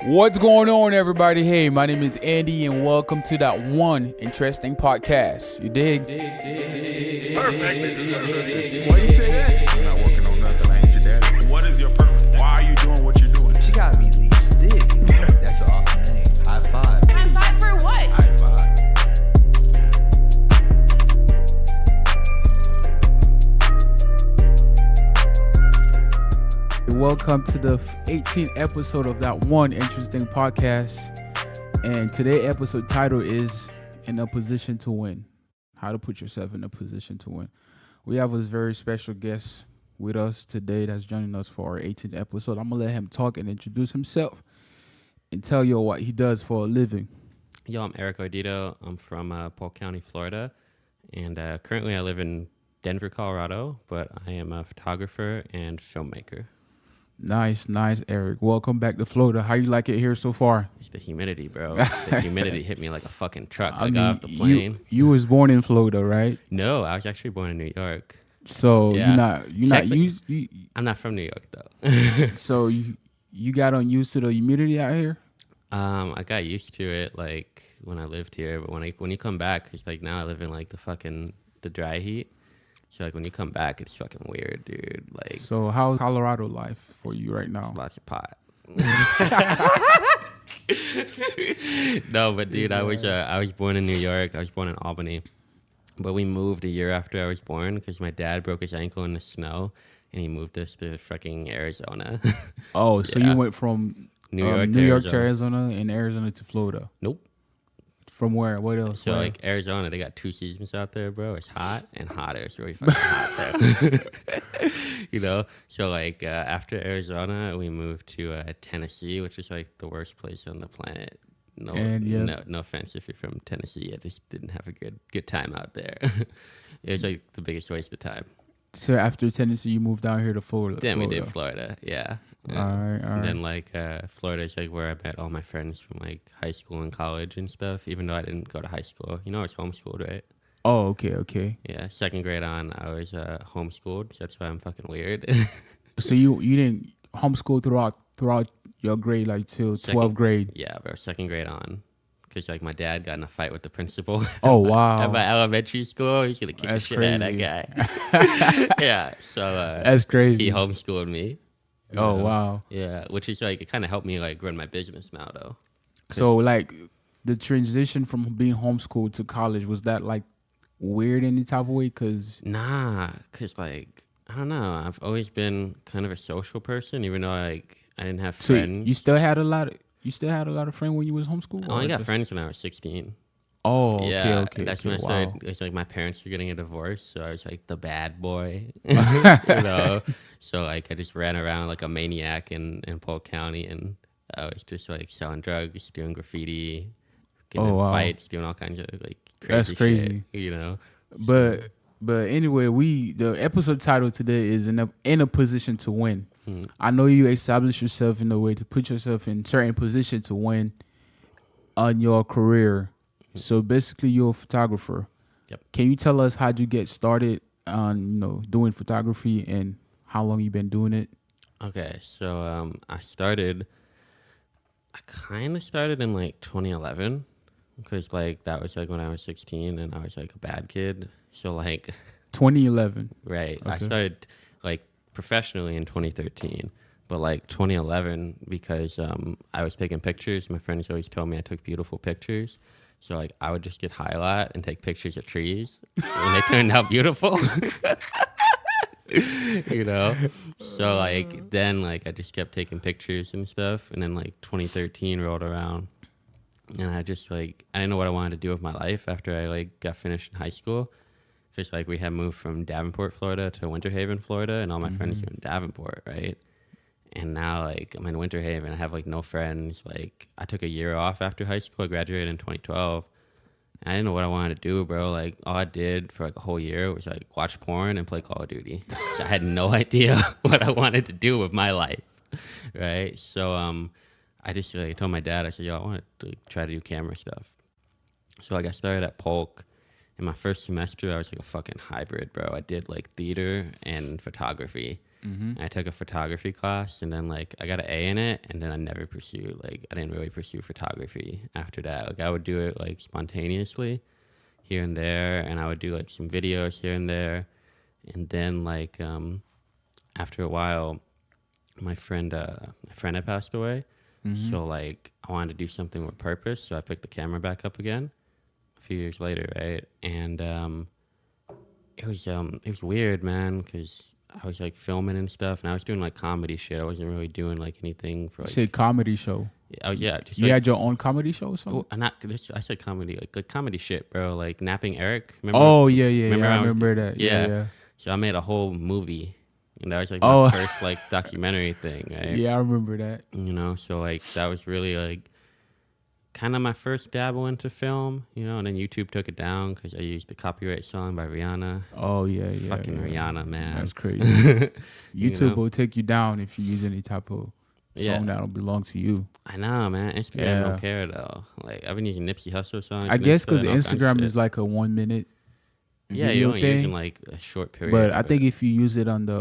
What's going on, everybody? Hey, my name is Andy, and welcome to that one interesting podcast. You dig? Perfect. Why you say that? I'm not working on nothing. I ain't your daddy. What is your purpose? Why are you doing what you're doing? She gotta be least thick. That's an awesome name. High five. High five for what? High five. Welcome to the 18th episode of that one interesting podcast. And today's episode title is In a Position to Win. How to put yourself in a position to win. We have a very special guest with us today that's joining us for our 18th episode. I'm going to let him talk and introduce himself and tell you what he does for a living. Yo, I'm Eric Ardito. I'm from Polk County, Florida. And currently I live in Denver, Colorado, but I am a photographer and filmmaker. Nice, Eric. Welcome back to Florida. How you like it here so far? It's the humidity, bro. The humidity hit me like a fucking truck. I got off the You, plane. you was born in Florida, right? No, I was actually born in New York. So Yeah. you I'm not from New York, though. so you got used to the humidity out here? I got used to it, like, when I lived here. But when you come back, it's like now I live in, like, the dry heat. So, like, when you come back, it's fucking weird, dude. Like, So how's Colorado life for you right now? lots of pot. No, but dude, I was born in New York. I was born in Albany, but we moved a year after I was born because my dad broke his ankle in the snow, and he moved us to fucking Arizona. Oh, so Yeah. you went from New York, New York to Arizona and Arizona to Florida. Nope. From where? What else? So Where? like Arizona, they got two seasons out there, bro. It's hot and hotter. It's really fucking hot there. You know. So like after Arizona, we moved to Tennessee, which is like the worst place on the planet. No, no offense if you're from Tennessee. I just didn't have a good time out there. It was like the biggest waste of time. So after Tennessee, you moved down here to Florida. Then we did Florida, yeah. All right. And then like Florida is like where I met all my friends from like high school and college and stuff. Even though I didn't go to high school, you know, I was homeschooled, right? Oh, okay. Yeah, second grade on, I was homeschooled. So that's why I'm fucking weird. So you didn't homeschool throughout your grade, like till 12th grade? Yeah, bro, second grade on. Because like my dad got in a fight with the principal. Oh, wow. At my elementary school. He's going to kick That's the shit out of that crazy. guy. Yeah, so That's crazy. he homeschooled me. Oh, wow. Yeah, which is like, it kind of helped me like run my business now though. So like the transition from being homeschooled to college, was that like weird in any type of way? Cause Nah, because like, I don't know. I've always been kind of a social person, even though like I didn't have so friends. you still had a lot of friends when you was homeschooled? I only or got just- friends when I was 16. Oh, okay, Yeah, okay. that's when I wow. started. It's like my parents were getting a divorce, so I was like the bad boy, you know. So like I just ran around like a maniac in Polk County, and I was just like selling drugs, doing graffiti, getting in fights, doing all kinds of like That's crazy crazy. shit, you know. But anyway, the episode title today is in a position to win. I know you established yourself in a way to put yourself in certain position to win on your career. So basically, you're a photographer. Yep. Can you tell us how'd you get started on doing photography and how long you been doing it? Okay, so I kind of started in like 2011 because like that was like when I was 16 and I was like a bad kid. So like 2011. right, I Okay. started like professionally in 2013, but like 2011 because I was taking pictures. My friends always told me I took beautiful pictures. So like I would just get high a lot and take pictures of trees when they turned out beautiful. You know, so like then like I just kept taking pictures and stuff, and then like 2013 rolled around, and I just like I didn't know what I wanted to do with my life after I like got finished in high school, because like we had moved from Davenport, Florida to Winter Haven, Florida, and all my friends are in Davenport, right? And now like I'm in Winter Haven, I have like no friends. Like I took a year off after high school. I graduated in 2012. I didn't know what I wanted to do, bro. Like all I did for like a whole year was like watch porn and play Call of Duty. So I had no idea what I wanted to do with my life, right? So I just like told my dad, I said, yo, I want to try to do camera stuff. So I got started at Polk. In my first semester, I was like a fucking hybrid, bro. I did like theater and photography. Mm-hmm. I took a photography class, and then like I got an A in it, and then I never pursued, like I didn't really pursue photography after that. Like I would do it like spontaneously here and there, and I would do like some videos here and there, and then like after a while, my friend had passed away, Mm-hmm. so like I wanted to do something with purpose, so I picked the camera back up again a few years later, right? And it was weird, man, because I was like filming and stuff, and I was doing like comedy shit. I wasn't really doing like anything for You like. said comedy show. I was just You like, had your own comedy show or something? not this. I said comedy, like comedy shit, bro. Like napping Eric. Remember? Oh yeah, yeah, Remember yeah. I I was- remember that. Yeah, yeah. yeah. So I made a whole movie, and that was like Oh. my first like documentary thing, right? Yeah, I remember that. You know, so like that was really like kind of my first dabble into film, you know, and then YouTube took it down because I used the copyright song by Rihanna. Oh yeah, yeah. Fucking yeah. Rihanna, man. That's crazy. You YouTube know? will take you down if you use any type of Yeah. song that don't belong to you. I know, man. Instagram Yeah. don't care though. Like I've been using Nipsey Hussle songs. I and guess Insta because and all kinds of Instagram shit. is like a 1 minute yeah, video you're only thing. using like a short period. But of I it. think if you use it on the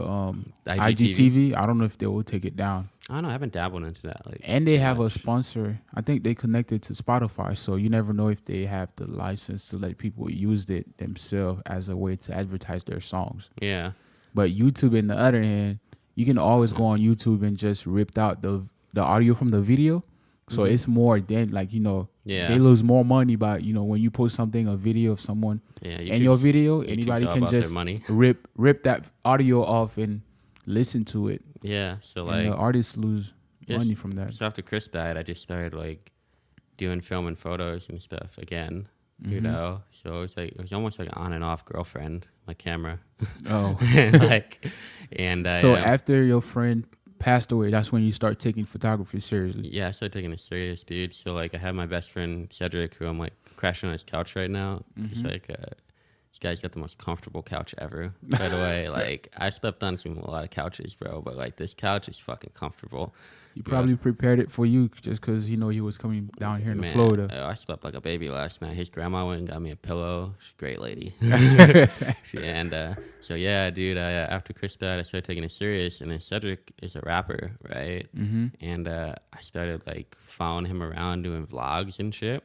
IGTV, I don't know if they will take it down. I don't know. I haven't dabbled into that. Like, And they too have a much. sponsor. I think they connected to Spotify, so you never know if they have the license to let people use it themselves as a way to advertise their songs. Yeah, But YouTube, on the other hand, you can always go on YouTube and just rip out the audio from the video. So Mhm. it's more than like, you know, yeah, they lose more money by, you know, when you post something, a video of someone yeah. in your YouTube's- video, YouTube's anybody all can about their just money. rip that audio off and listen to it. Yeah, so And like the artists lose Yes. money from that. so after Chris died, I just started like doing film and photos and stuff again. You Mhm. know, so it was almost like an on and off girlfriend, my camera, Oh. like, and I, So after your friend passed away, that's when you start taking photography seriously. yeah, I started taking it serious, dude. So like, I have my best friend Cedric, who I'm like crashing on his couch right now. He's Mhm. like, this guy's got the most comfortable couch ever. By the way, like I slept on a lot of couches, bro, but like this couch is fucking comfortable. You probably prepared it for you just because you know he was coming down here in Man, Florida. I slept like a baby last night. His grandma went and got me a pillow. She's a great lady. And so yeah, dude. After Chris died, I started taking it serious. And then Cedric is a rapper, right? Mm-hmm. And I started like following him around doing vlogs and shit.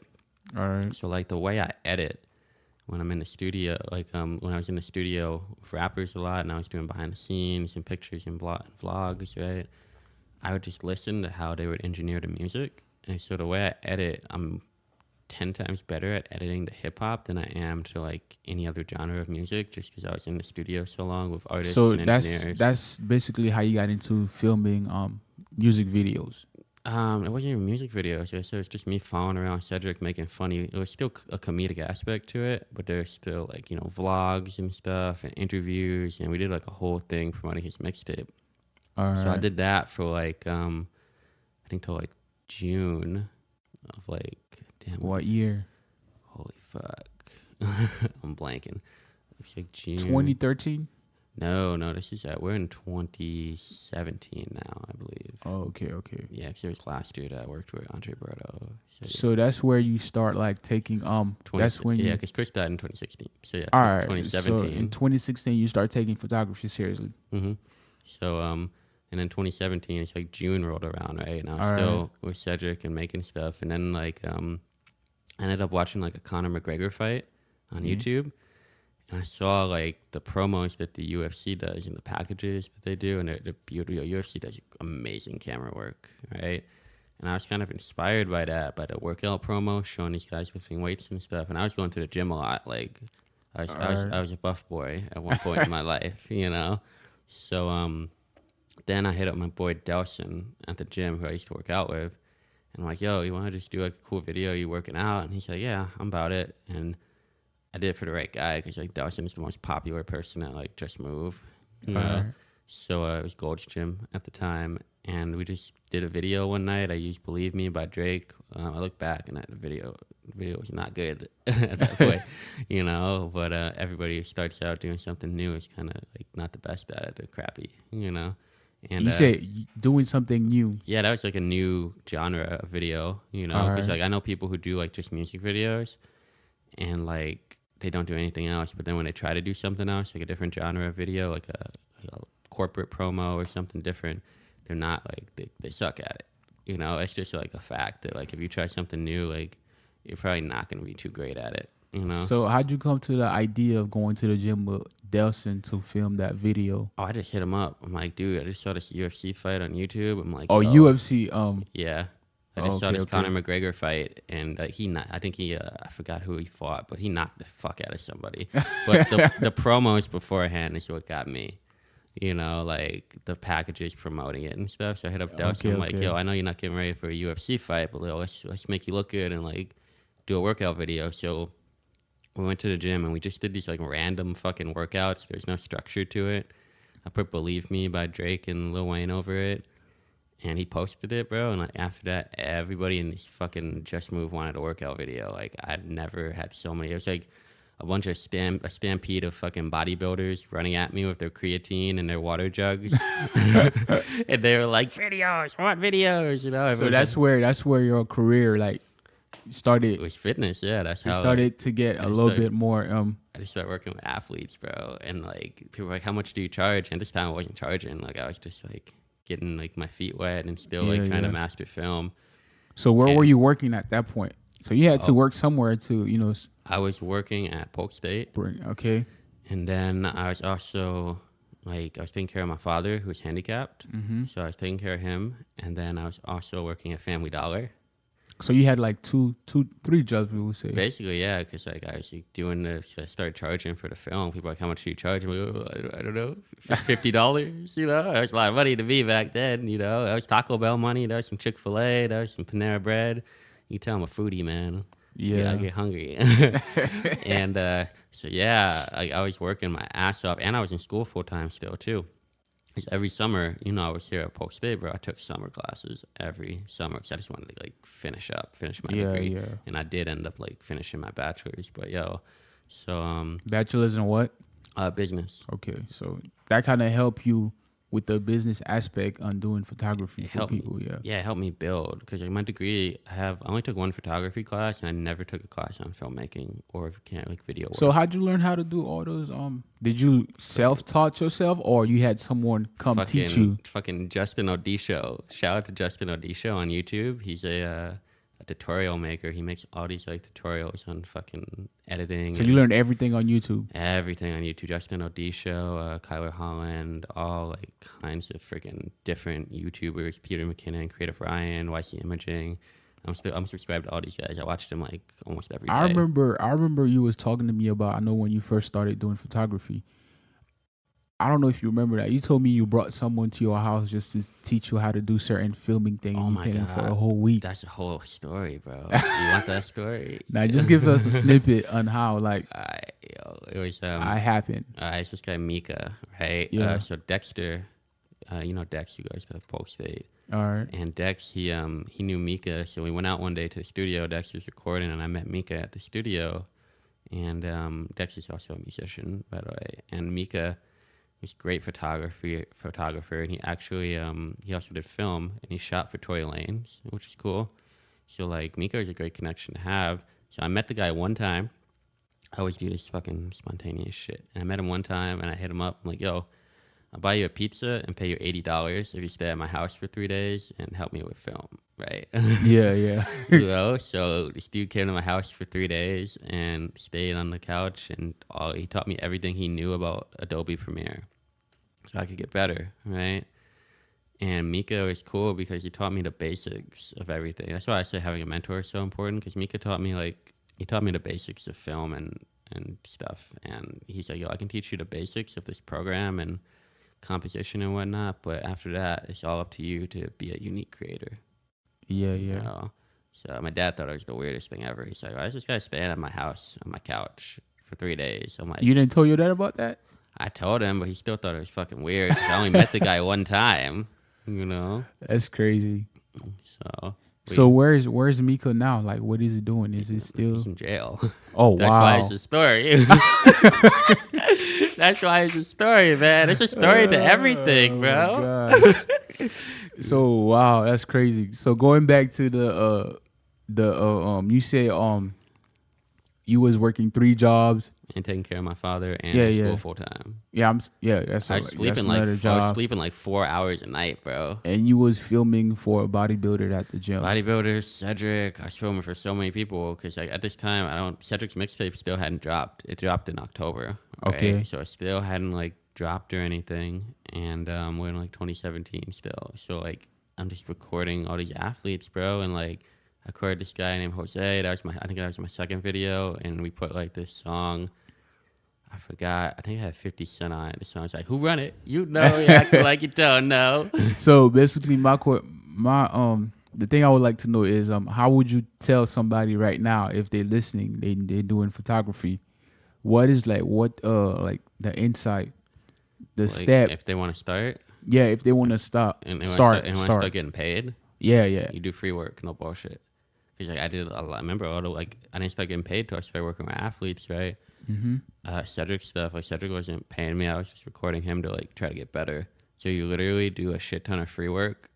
All right. So like the way I edit when I'm in the studio, like when I was in the studio with rappers a lot, and I was doing behind the scenes and pictures and vlogs, right? I would just listen to how they would engineer the music. And so the way I edit, I'm 10 times better at editing the hip hop than I am to like any other genre of music, just because I was in the studio so long with artists So and engineers. that's basically how you got into filming music videos. It wasn't even music videos. So it's just me following around Cedric making funny. It was still a comedic aspect to it, but there's still like, you know, vlogs and stuff and interviews. And we did like a whole thing promoting his mixtape. All right. So I did that for like, I think till like June of like, damn, What year? holy fuck. I'm blanking. It was like June. 2013. No, this is, we're in 2017 now, I believe. Oh, okay. Yeah, because it was last year that I worked with Andre Berto. So, yeah. So that's where you start like taking that's when yeah, you because Chris died in 2016. So yeah, all right. 2017. So in 2016 you start taking photography seriously. Mm-hmm. So and then 2017, it's like June rolled around, right? And I was All still with Cedric and making stuff. And then like I ended up watching like a Conor McGregor fight on YouTube. And I saw like the promos that the UFC does and the packages that they do, and they're beautiful. UFC does amazing camera work, right? And I was kind of inspired by that, by the workout promo showing these guys lifting weights and stuff. And I was going to the gym a lot. Like I was a buff boy at one point in my life, you know. So then I hit up my boy Delson at the gym, who I used to work out with, and I'm like, "Yo, you want to just do like a cool video? You working out?" And he's like, "Yeah, I'm about it." And I did it for the right guy, because like Dawson is the most popular person at like Just Move, you know? Alright. So it was Gold's Gym at the time, and we just did a video one night. I used "Believe Me" by Drake. I look back and the video was not good at that point, you know. But everybody who starts out doing something new is kind of like not the best at it. They're crappy, you know. And You say doing something new. yeah, that was like a new genre of video, you know, because Alright. like I know people who do like just music videos, and like they don't do anything else. But then when they try to do something else, like a different genre of video, like a corporate promo or something different, they're not like they suck at it. You know, it's just like a fact that like if you try something new, like you're probably not going to be too great at it. You know. So how'd you come to the idea of going to the gym with Delson to film that video? Oh, I just hit him up. I'm like, dude, I just saw this UFC fight on YouTube. I'm like, Oh, yo. UFC. Yeah. I just saw this Conor McGregor fight, and I forgot who he fought, but he knocked the fuck out of somebody. But the promos beforehand is what got me. You know, like the packages promoting it and stuff. So I hit up Delson, like, yo, I know you're not getting ready for a UFC fight, but let's make you look good and like do a workout video. So we went to the gym and we just did these like random fucking workouts. There's no structure to it. I put "Believe Me" by Drake and Lil Wayne over it, and he posted it, bro. And like after that, everybody in this fucking Just Move wanted a workout video. Like I'd never had so many. It was like a bunch of a stampede of fucking bodybuilders running at me with their creatine and their water jugs, and they were like, "Videos, I want videos," you know. So that's where your career like started. It was fitness, yeah. That's how it started to get a little bit more. I just started working with athletes, bro, and like people were like, "How much do you charge?" And this time I wasn't charging. Like I was just like getting like my feet wet and still like trying to master film. So where were you working at that point? So you had to work somewhere to, you know. I was working at Polk State. Okay. And then I was also like, I was taking care of my father who was handicapped. Mm-hmm. So I was taking care of him. And then I was also working at Family Dollar. So you had like three jobs, we would say. Basically, yeah, because like I was like, doing this. I started charging for the film. People were like, "How much do you charge?" I'm like, "Oh, I don't know, $50." You know, that was a lot of money to me back then. You know, that was Taco Bell money. That was some Chick-fil-A. That was some Panera Bread. You can tell I'm a foodie, man. Yeah, I get hungry. And so yeah, I was working my ass off, and I was in school full time still too. Because every summer, you know, I was here at Polk State, bro. I took summer classes every summer because I just wanted to like finish my degree. Yeah. And I did end up like finishing my bachelor's. But so bachelor's in what? Business. Okay, so that kind of helped you with the business aspect on doing photography for people. Yeah, it helped me build because like my degree, I only took one photography class and I never took a class on filmmaking or like video work. So how'd you learn how to do all those? Did you self-taught yourself or you had someone teach you? Fucking Justin Odisho. Shout out to Justin Odisho on YouTube. He's a tutorial maker. He makes all these like tutorials on fucking editing. So you learned everything on YouTube? Everything on YouTube. Justin Odisho, Kyler Holland, all like kinds of freaking different YouTubers. Peter McKinnon, Creative Ryan, YC Imaging. I'm subscribed to all these guys. I watched them like almost every day. I remember you was talking to me about, I know when you first started doing photography. I don't know if you remember that. You told me you brought someone to your house just to teach you how to do certain filming things. Oh my God. For a whole week. That's a whole story, bro. You want that story? Now, just give us a snippet on how, like, it was. I happened. It's this guy, Mika, right? Yeah. So Dexter, you know Dex, you guys at Polk State. All right. And Dex, he knew Mika. So we went out one day to the studio. Dex was recording, and I met Mika at the studio. And Dex is also a musician, by the way. And Mika... He's a great photographer, and he actually he also did film, and he shot for Tory Lanez, which is cool. So like Mika is a great connection to have. So I met the guy one time. I always do this fucking spontaneous shit, and I met him one time, and I hit him up. I'm like, "Yo, I'll buy you a pizza and pay you $80 if you stay at my house for 3 days and help me with film." Right? Yeah. You know, so this dude came to my house for 3 days and stayed on the couch, and he taught me everything he knew about Adobe Premiere, so I could get better, right? And Mika was cool because he taught me the basics of everything. That's why I say having a mentor is so important, because Mika taught me the basics of film and stuff. And he's like, "Yo, I can teach you the basics of this program and composition and whatnot, but after that, it's all up to you to be a unique creator." Yeah. You know? So my dad thought it was the weirdest thing ever. He's like, "Why is this guy staying at my house on my couch for 3 days?" I'm like, "You didn't tell your dad about that?" I told him, but he still thought it was fucking weird. I only met the guy one time, you know? That's crazy. So where's Mika now? Like, what is he doing? Is he still... He's in jail. Oh, That's wow. why it's a story. That's why it's a story, man. It's a story to everything, bro. So, wow, that's crazy. So going back to the you said you was working 3 jobs. And taking care of my father and Yeah, school yeah. full time. Yeah, that's I was sleeping like 4 hours a night, bro. And you was filming for a bodybuilder at the gym. Bodybuilders, Cedric. I was filming for so many people because like at this time, Cedric's mixtape still hadn't dropped. It dropped in October. Right? Okay. So I still hadn't like dropped or anything, and we're in like 2017 still. So like I'm just recording all these athletes, bro, and like I recorded this guy named Jose. I think that was my second video, and we put like this song. I forgot. I think I had 50 Cent on it. The song's like, "Who run it? You know, you acting like you don't know." So basically, the thing I would like to know is how would you tell somebody right now if they're listening, they're doing photography, what is like the insight, the Like, step if they want to start, yeah, if they want to start start getting paid. Yeah. You do free work, no bullshit. Because like I did a lot. I remember I didn't start getting paid till I started working with athletes, right? Mm-hmm. Cedric stuff, like Cedric wasn't paying me. I was just recording him to like try to get better. So you literally do a shit ton of free work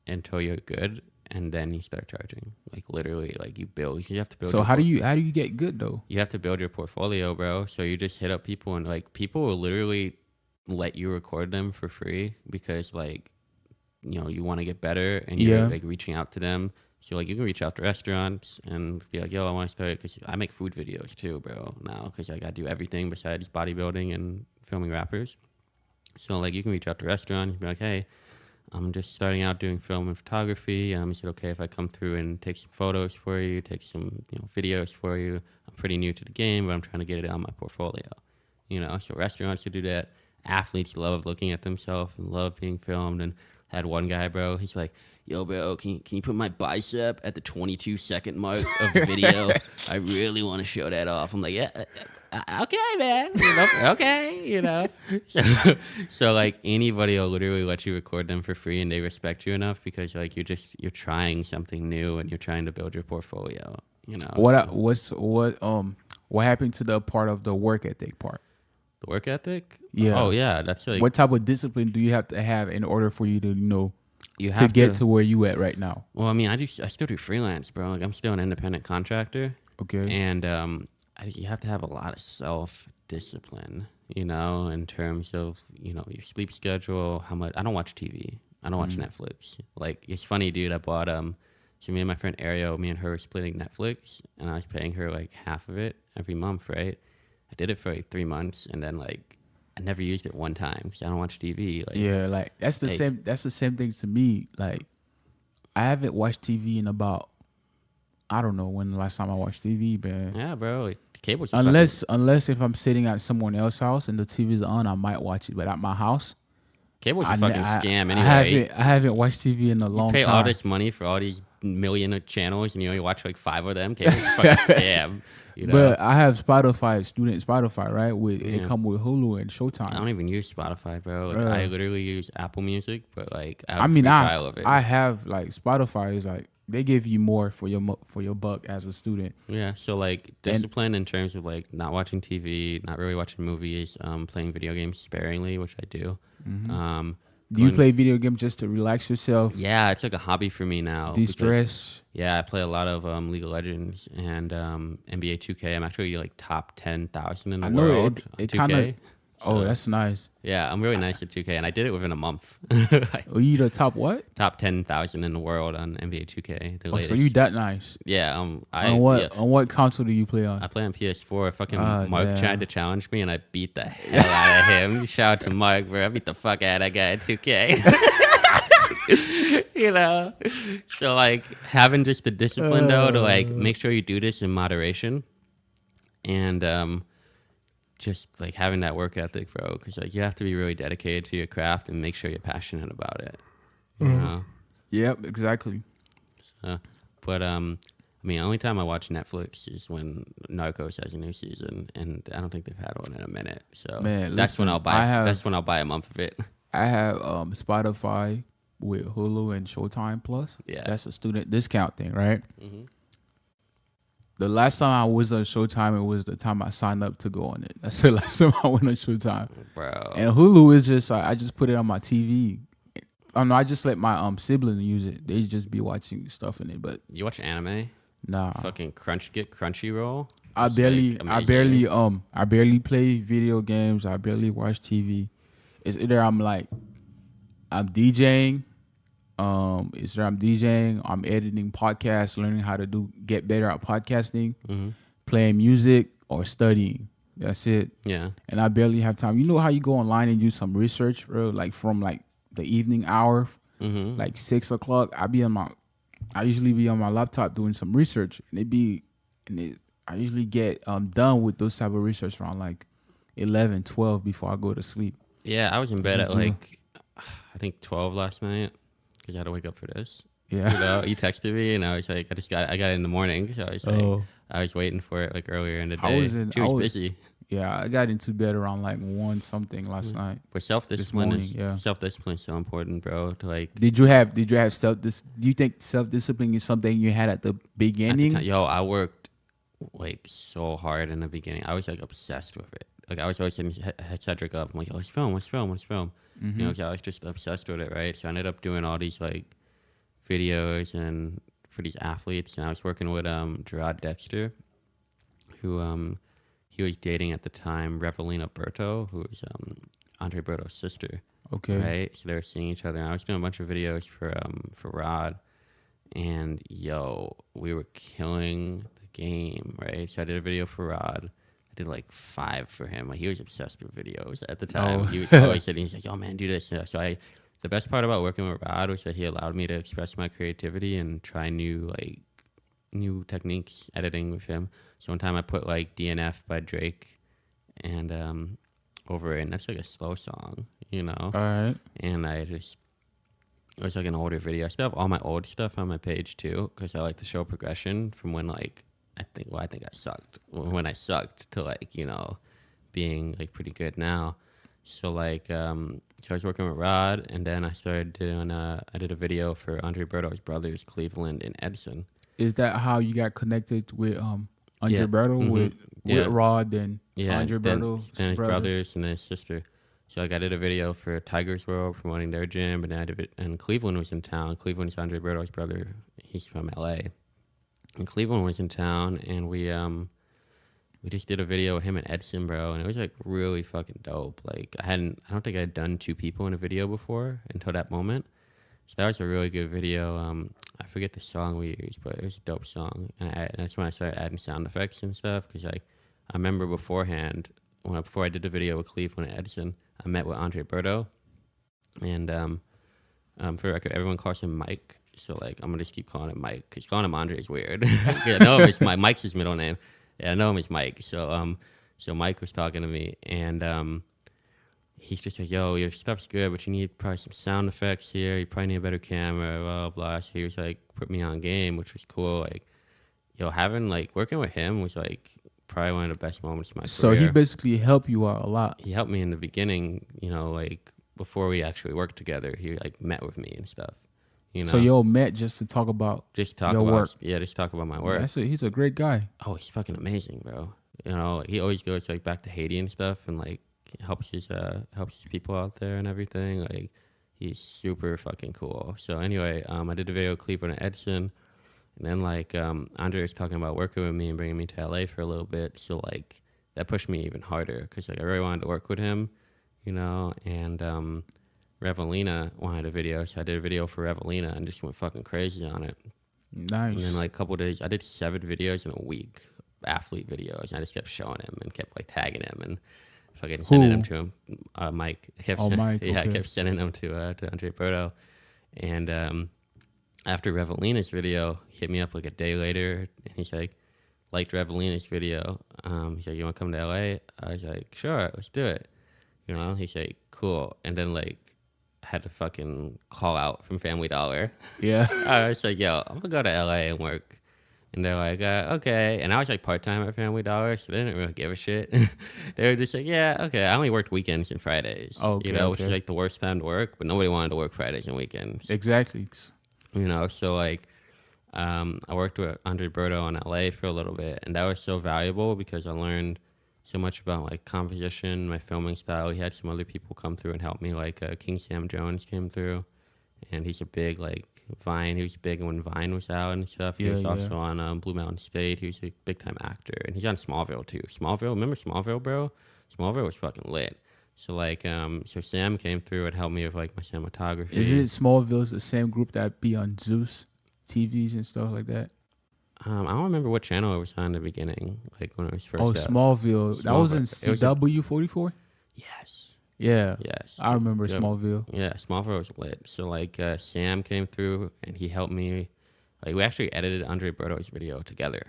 until you're good, and then you start charging. Like literally, like you have to build. So how do you get good though? You have to build your portfolio, bro. So you just hit up people, and like people will literally let you record them for free because like you want to get better, and you're like reaching out to them. So like you can reach out to restaurants and be like, yo, I want to start, because I make food videos too, bro, now, because I got to do everything besides bodybuilding and filming rappers. So like you can reach out to restaurants and be like, hey, I'm just starting out doing film and photography. Is it okay if I come through and take some photos for you, take some videos for you? I'm pretty new to the game, but I'm trying to get it on my portfolio. So restaurants should do that. Athletes love looking at themselves and love being filmed. And I had one guy, bro, he's like, yo, bro, can you put my bicep at the 22-second mark of the video? I really want to show that off. I'm like, yeah, okay, man. Okay. So like anybody will literally let you record them for free, and they respect you enough because like you're trying something new and you're trying to build your portfolio. What happened to the part of the work ethic part? The work ethic? Yeah. Oh yeah, that's like, what type of discipline do you have to have in order for you to you have get to where you at right now? Well, I mean, I still do freelance, bro. Like I'm still an independent contractor. Okay. And you have to have a lot of self-discipline, in terms of, your sleep schedule, how much. I don't watch TV. I don't watch Netflix. Like, it's funny, dude. I bought, so me and my friend Ariel, me and her were splitting Netflix, and I was paying her like half of it every month, right? I did it for like 3 months, and then like, I never used it one time because I don't watch TV. Like, yeah, like that's the same. That's the same thing to me. Like, I haven't watched TV in about, I don't know when the last time I watched TV, man. Yeah, bro. Like, cable's unless if I'm sitting at someone else's house and the TV's on, I might watch it. But at my house, cable's a fucking scam. Anyway, I haven't watched TV in a long time. You pay all this money for all these million of channels, and you only watch like 5 of them. Cable's a fucking scam. But I have student Spotify, right? It come with Hulu and Showtime. I don't even use Spotify, bro. Like, I literally use Apple Music, but like I have like Spotify is like they give you more for your buck as a student. Yeah, so like discipline in terms of like not watching TV, not really watching movies, playing video games sparingly, which I do. Mm-hmm. Do you play video games just to relax yourself? Yeah, it's like a hobby for me now. De-stress? Yeah, I play a lot of League of Legends and NBA 2K. I'm actually like top 10,000 in the world. It kind of. Oh, that's nice. Yeah, I'm really nice at 2K, and I did it within a month. Oh, you the top what? Top 10,000 in the world on NBA 2K. The latest. So you that nice? Yeah. On what console do you play on? I play on PS4. Fucking Mark tried to challenge me, and I beat the hell out of him. Shout out to Mark, bro. I beat the fuck out of that guy at 2K. So like having just the discipline though to like make sure you do this in moderation, and just like having that work ethic, bro, because like you have to be really dedicated to your craft and make sure you're passionate about it. Yep, exactly. But I mean, the only time I watch Netflix is when Narcos has a new season, and I don't think they've had one in a minute. So that's when I'll buy. That's when I'll buy a month of it. I have Spotify with Hulu and Showtime Plus. Yeah, that's a student discount thing, right? Mm-hmm. The last time I was on Showtime, it was the time I signed up to go on it. That's the last time I went on Showtime, bro. And Hulu is just I just put it on my TV. I just let my sibling use it. They just be watching stuff in it. But you watch anime? Nah. Fucking Crunchyroll. I It's, barely, like, I amazing. barely play video games. I barely watch TV. It's either I'm DJing. It's either I'm DJing. I'm editing podcasts, learning how to get better at podcasting, playing music, or studying. That's it. Yeah. And I barely have time. You know how you go online and do some research, bro? Like from like the evening hour, like 6 o'clock. I usually be on my laptop doing some research, and I usually get done with those type of research around like 11, 12 before I go to sleep. Yeah, I was in bed Just at do- like, I think 12 last night because I had to wake up for this. Yeah. You know, you texted me and I was like, I got it in the morning. So I was like, Oh. I was waiting for it like earlier in the I day. was She was busy. Yeah, I got into bed around like 1 something last night. But self-discipline morning, is yeah. self-discipline is so important, bro. To like, Did you have do you think self-discipline is something you had at the at the beginning? time, yo, I worked like so hard in the beginning. I was like obsessed with it. Like I was always hitting Cedric up. I'm like, oh, let's film. You know, 'cause I was just obsessed with it, right? So I ended up doing all these like videos and for these athletes, and I was working with Gerard Dexter, who he was dating at the time Revelina Berto, who was Andre Berto's sister. Okay. Right? So they were seeing each other. And I was doing a bunch of videos for Rod, and yo, we were killing the game, right? So I did a video for Rod. I did like 5 for him. Like he was obsessed with videos at the time. Oh. He was always saying, he's like, "Yo, man, do this." So the best part about working with Rod was that he allowed me to express my creativity and try new techniques editing with him. So one time I put like DNF by Drake and over it, and that's like a slow song, you know. All right. And it was like an older video. I still have all my old stuff on my page too, because I like to show progression from when like I think I sucked when I sucked to like, you know, being like pretty good now. So like so I was working with Rod, and then I started doing I did a video for Andre Berto's brothers, Cleveland and Edson. Is that how you got connected with Andre Yeah. Berto with Rod and Andre then Berto's his brother? brothers and then his sister. So like I did a video for Tigers World promoting their gym, and I did it, and Cleveland was in town. Cleveland's Andre Berto's brother. He's from LA. And Cleveland was in town, and we just did a video with him and Edson, bro, and it was like really fucking dope. Like I don't think I had done 2 people in a video before until that moment. So that was a really good video. I forget the song we used, but it was a dope song, and that's when I started adding sound effects and stuff. Because I remember beforehand, before I did the video with Cleveland and Edison, I met with Andre Berto, and for the record, everyone calls him Mike. So like I'm gonna just keep calling him Mike, because calling him Andre is weird. Yeah, I know him as Mike's his middle name. Yeah, I know him as Mike. So Mike was talking to me, and he's just like, "Yo, your stuff's good, but you need probably some sound effects here. You probably need a better camera, blah, blah, blah." So he was like, put me on game, which was cool. Like, yo, working with him was like probably one of the best moments of my So career. he basically helped you out a lot. He helped me in the beginning, you know, like before we actually worked together. He like met with me and stuff, you know. So y'all met just to talk about just talk your about work. Yeah, just talk about my work. He's a great guy. Oh, he's fucking amazing, bro. You know, he always goes like back to Haiti and stuff, and like helps his people out there and everything. Like he's super fucking cool. So anyway, I did a video with Cleveland and Edson, and then like Andre was talking about working with me and bringing me to LA for a little bit. So like that pushed me even harder, because like I really wanted to work with him, you know. And Revelina wanted a video, so I did a video for Revelina and just went fucking crazy on it. Nice. And then like a couple of days, I did 7 videos in a week, athlete videos, and I just kept showing him and kept like tagging him and fucking sending them to him. Mike. Mike. Yeah, I Okay. kept sending them to Andre Berto. And after Revelina's video, he hit me up like a day later, and he's like, liked Revelina's video. He's like, "You want to come to LA?" I was like, "Sure, let's do it." You know, he's like, "Cool." And then like I had to fucking call out from Family Dollar. Yeah. I was like, "Yo, I'm gonna go to LA and work." And they're like, "Okay." And I was like part-time at Family Dollar, so they didn't really give a shit. They were just like, "Yeah, okay." I only worked weekends and Fridays, Okay, you know, which okay. is like the worst time to work, but nobody wanted to work Fridays and weekends. Exactly. You know, so like I worked with Andre Berto in LA for a little bit, and that was so valuable because I learned so much about like composition, my filming style. He had some other people come through and help me, like King Sam Jones came through, and he's a big like Vine. He was big when Vine was out and stuff. He Yeah, was yeah. also on Blue Mountain State. He was a big time actor, and he's on Smallville too. Smallville, remember Smallville, bro? Smallville was fucking lit. So like, so Sam came through and helped me with like my cinematography. Is it Smallville's the same group that be on Zeus TVs and stuff like that? I don't remember what channel it was on in the beginning, like when it was first. Oh, out. Smallville. That was in Smallville. It was a- CW44. Yes. Yeah, Yes. I remember Yeah. Smallville. Yeah, Smallville was lit. So like Sam came through and he helped me. Like we actually edited Andre Berto's video together.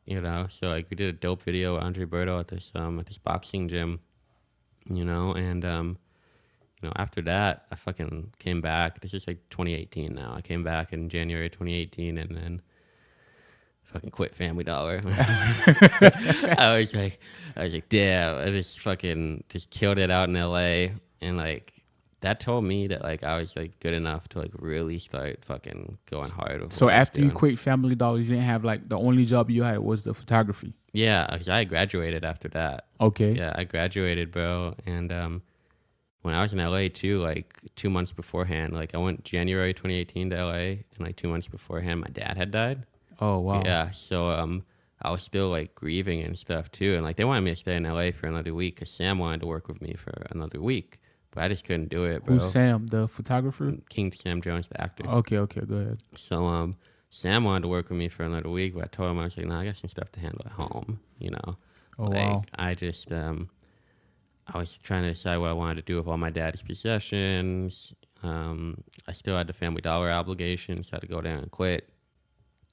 You know, so like we did a dope video with Andre Berto at this boxing gym. You know, and you know, after that I fucking came back. This is like 2018 now. I came back in January 2018 and then fucking quit Family Dollar. I was like, damn, I just killed it out in LA, and like that told me that like I was like good enough to like really start fucking going hard. With So what I was after you doing. quit Family Dollar, you didn't have like the only job you had was the photography. Yeah, because I graduated after that. Okay. Yeah, I graduated, bro, and when I was in LA too, like 2 months beforehand, like I went January 2018 to LA, and like 2 months beforehand, my dad had died. Oh wow. Yeah, so I was still like grieving and stuff too, and like they wanted me to stay in LA for another week because Sam wanted to work with me for another week, but I just couldn't do it, bro. Who's Sam, the photographer? King Sam Jones, the actor. Okay, go ahead. So Sam wanted to work with me for another week, but I told him I was like, nah, I got some stuff to handle at home, you know. Oh like, wow. I just I was trying to decide what I wanted to do with all my dad's possessions. I still had the Family Dollar obligations, so I had to go down and quit.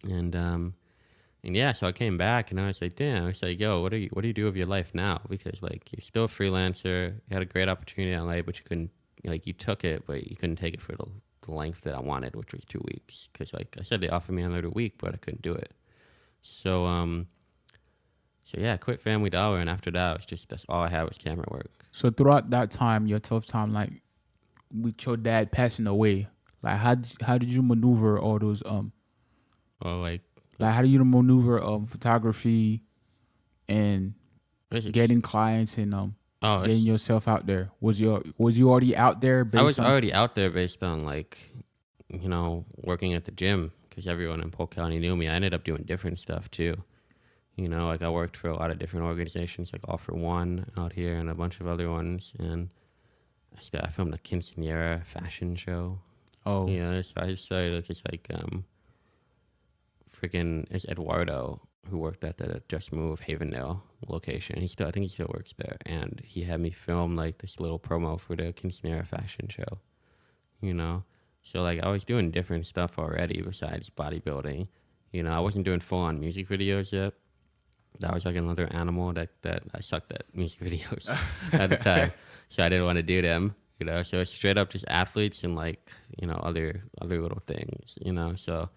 And yeah, so I came back and I was like, damn, I was like, yo, what do you do with your life now? Because like you're still a freelancer, you had a great opportunity in LA, but you couldn't, like you took it, but you couldn't take it for the length that I wanted, which was 2 weeks. Because like I said, they offered me another week, but I couldn't do it. So yeah, I quit Family Dollar, and after that, it was just that's all I had was camera work. So throughout that time, your tough time, like with your dad passing away, like how did you maneuver all those Or like how do you maneuver photography and it was getting clients and oh, getting yourself out there? Was you already out there? I was on, already out there based on like, you know, working at the gym because everyone in Polk County knew me. I ended up doing different stuff too. You know, like I worked for a lot of different organizations, like All for One out here and a bunch of other ones. And I filmed a quinceañera fashion show. Oh, You know, so I started just like freaking it's Eduardo who worked at the Just Move Havendale location. I think he still works there, and he had me film like this little promo for the quinceañera fashion show. You know, so like I was doing different stuff already besides bodybuilding. You know, I wasn't doing full on music videos yet. That was like another animal that I sucked at music videos at the time, so I didn't want to do them. You know, so it's straight up just athletes and like, you know, other little things. You know, so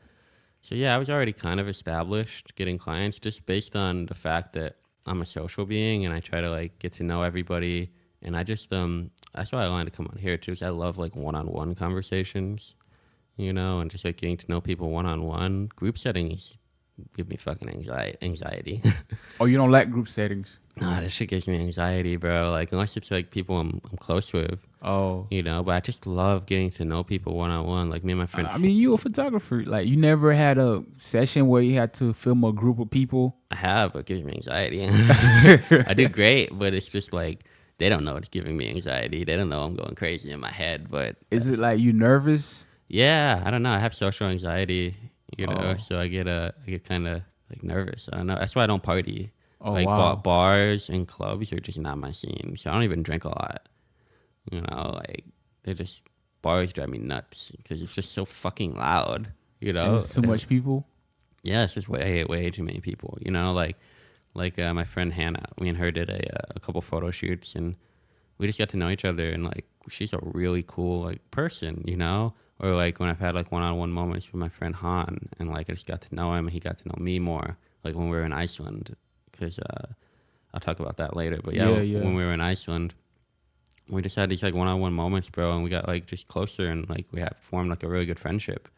yeah, I was already kind of established getting clients just based on the fact that I'm a social being and I try to like get to know everybody. And I just that's why I wanted to come on here too, because I love like one-on-one conversations, you know, and just like getting to know people one-on-one. Group settings give me fucking anxiety. Oh, you don't like group settings? Nah, that shit gives me anxiety, bro. Like unless it's like people I'm close with, Oh, you know. But I just love getting to know people one-on-one. Like me and my friend. I mean, you a photographer. Like you never had a session where you had to film a group of people? I have, but it gives me anxiety. I do great, but it's just like they don't know it's giving me anxiety. They don't know I'm going crazy in my head. But Is it like you nervous? yeah, I don't know. I have social anxiety, you know, Oh. so I get kind of like nervous. I don't know. That's why I don't party. Oh, like wow. bars and clubs are just not my scene. So I don't even drink a lot. You know, like bars drive me nuts because it's just so fucking loud. You know, And there's too much people? Yeah, it's just way too many people. You know, like my friend Hannah, me and her did a couple photo shoots, and we just got to know each other. And like, she's a really cool like person, you know. Or like when I've had like one-on-one moments with my friend Han, and like I just got to know him, and he got to know me more. Like when we were in Iceland, because I'll talk about that later. But yeah, when we were in Iceland, we just had these like one-on-one moments, bro, and we got like just closer, and like we have formed like a really good friendship.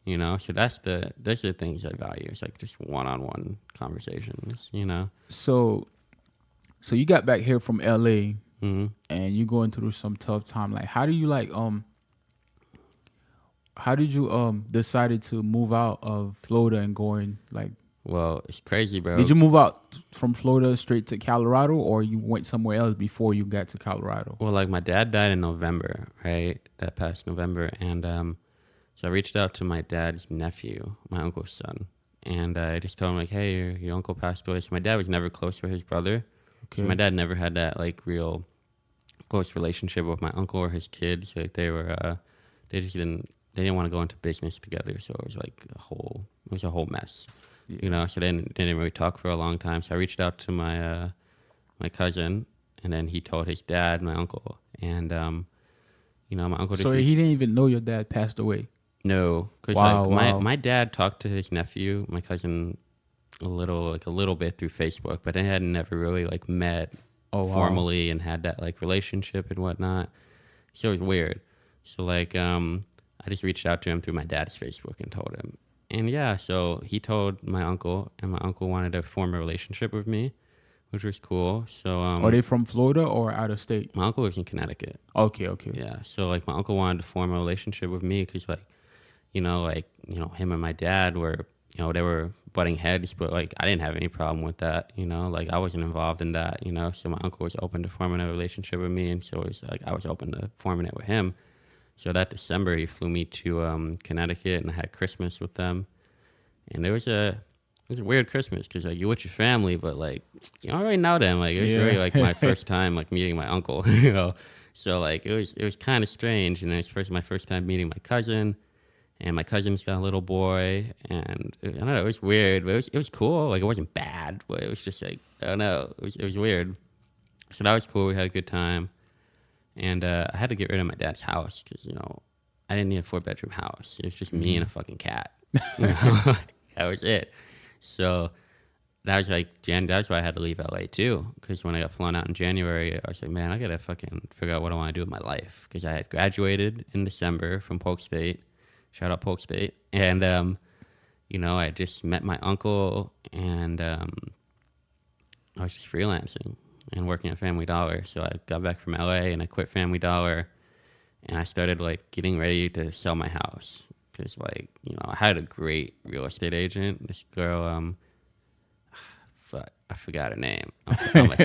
You know, so those are the things I value. It's like just one-on-one conversations, you know. So you got back here from LA Mm-hmm. and you going through some tough time. Like, how do you like how did you decided to move out of Florida and going like? Well, it's crazy, bro. Did you move out from Florida straight to Colorado, or you went somewhere else before you got to Colorado? Well, like my dad died in November, right? That past November, and so I reached out to my dad's nephew, my uncle's son, and I just told him like, "Hey, your uncle passed away." So my dad was never close with his brother. Okay. So my dad never had that like real close relationship with my uncle or his kids. Like they didn't want to go into business together. So it was like a whole mess, you know. So they didn't really talk for a long time. So I reached out to my my cousin, and then he told his dad, my uncle, and you know, my uncle. So he didn't even know your dad passed away. No, because my dad talked to his nephew, my cousin, a little bit through Facebook, but they had never really like met formally and had that like relationship and whatnot. So it was weird. So like I just reached out to him through my dad's Facebook and told him. And yeah, so he told my uncle, and my uncle wanted to form a relationship with me, which was cool. So are they from Florida or out of state? My uncle lives in Connecticut. Okay. Yeah, so like my uncle wanted to form a relationship with me because him and my dad were, you know, they were butting heads, but like I didn't have any problem with that, you know, like I wasn't involved in that, you know. So my uncle was open to forming a relationship with me, and so it was like I was open to forming it with him. So that December he flew me to Connecticut, and I had Christmas with them, and it was a weird Christmas because like you're with your family, but like you don't really know them. Like it was really like my first time like meeting my uncle, you know. So like it was kind of strange, and it was my first time meeting my cousin. And my cousin's got a little boy, and I don't know, it was weird, but it was cool. Like it wasn't bad, but it was just like I don't know, it was weird. So that was cool. We had a good time, and I had to get rid of my dad's house because you know I didn't need a 4-bedroom house. It was just me and a fucking cat. You know? That was it. So that was like that's why I had to leave LA too, because when I got flown out in January, I was like, man, I gotta fucking figure out what I want to do with my life, because I had graduated in December from Polk State. Shout out Polk State. And, you know, I just met my uncle, and I was just freelancing and working at Family Dollar. So I got back from LA and I quit Family Dollar, and I started like getting ready to sell my house. Because like, you know, I had a great real estate agent. This girl, I forgot her name.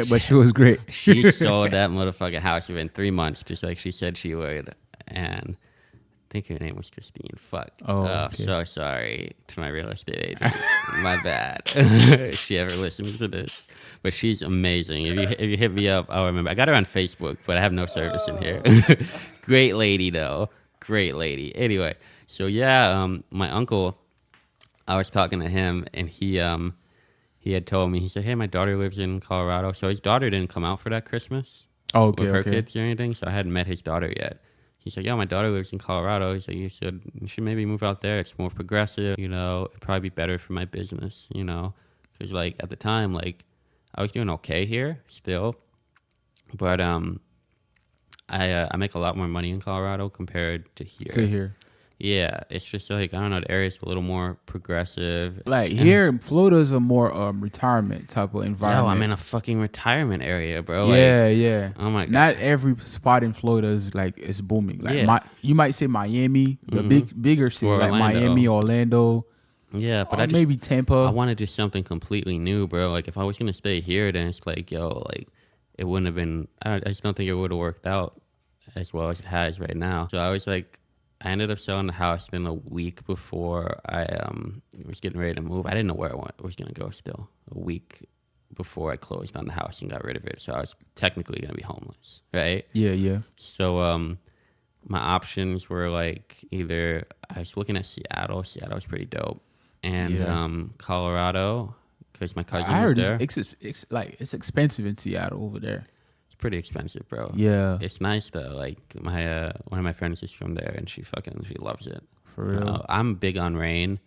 But she was great. She sold that motherfucking house within 3 months, just like she said she would. And I think her name was Christine. Fuck. Okay. So sorry to my real estate agent. My bad. If she ever listens to this, but she's amazing. If you hit me up, I'll remember. I got her on Facebook, but I have no service in here. Great lady though. Great lady. Anyway, so yeah, my uncle, I was talking to him, and he had told me, he said, hey, my daughter lives in Colorado. So his daughter didn't come out for that Christmas with her kids or anything, so I hadn't met his daughter yet. He said, yeah, my daughter lives in Colorado. He said, you should maybe move out there. It's more progressive, you know. It'd probably be better for my business, you know. Because, like, at the time, like, I was doing okay here still. But I make a lot more money in Colorado compared to here. So here. Yeah, it's just like, I don't know, the area's a little more progressive. Like here, Florida's a more retirement type of environment. Yo, I'm in a fucking retirement area, bro. Yeah. Oh my God. Not every spot in Florida is like it's booming. Like you might say Miami, the bigger cities like Miami, Orlando. Yeah, but maybe Tampa. I want to do something completely new, bro. Like if I was gonna stay here, then it's like, yo, like it wouldn't have been. I just don't think it would have worked out as well as it has right now. So I was like, I ended up selling the house in a week before I was getting ready to move. I didn't know where I was going to go still. A week before I closed on the house and got rid of it. So I was technically going to be homeless, right? Yeah. So my options were like either I was looking at Seattle. Seattle was pretty dope. And Colorado, because my cousin was there. It's expensive in Seattle over there. Pretty expensive, bro. Yeah, it's nice though. Like my one of my friends is from there, and she loves it. For real. I'm big on rain.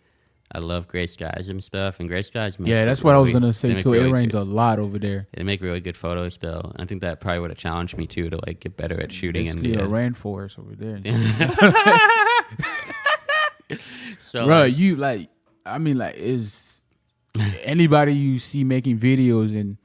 I love gray skies and stuff, and gray skies. That's what I was gonna say too. It rains a lot over there. They make really good photos though. I think that probably would have challenged me too to like get better at shooting. And a rainforest over there. So, bro, you like? I mean, like, is anybody you see making videos in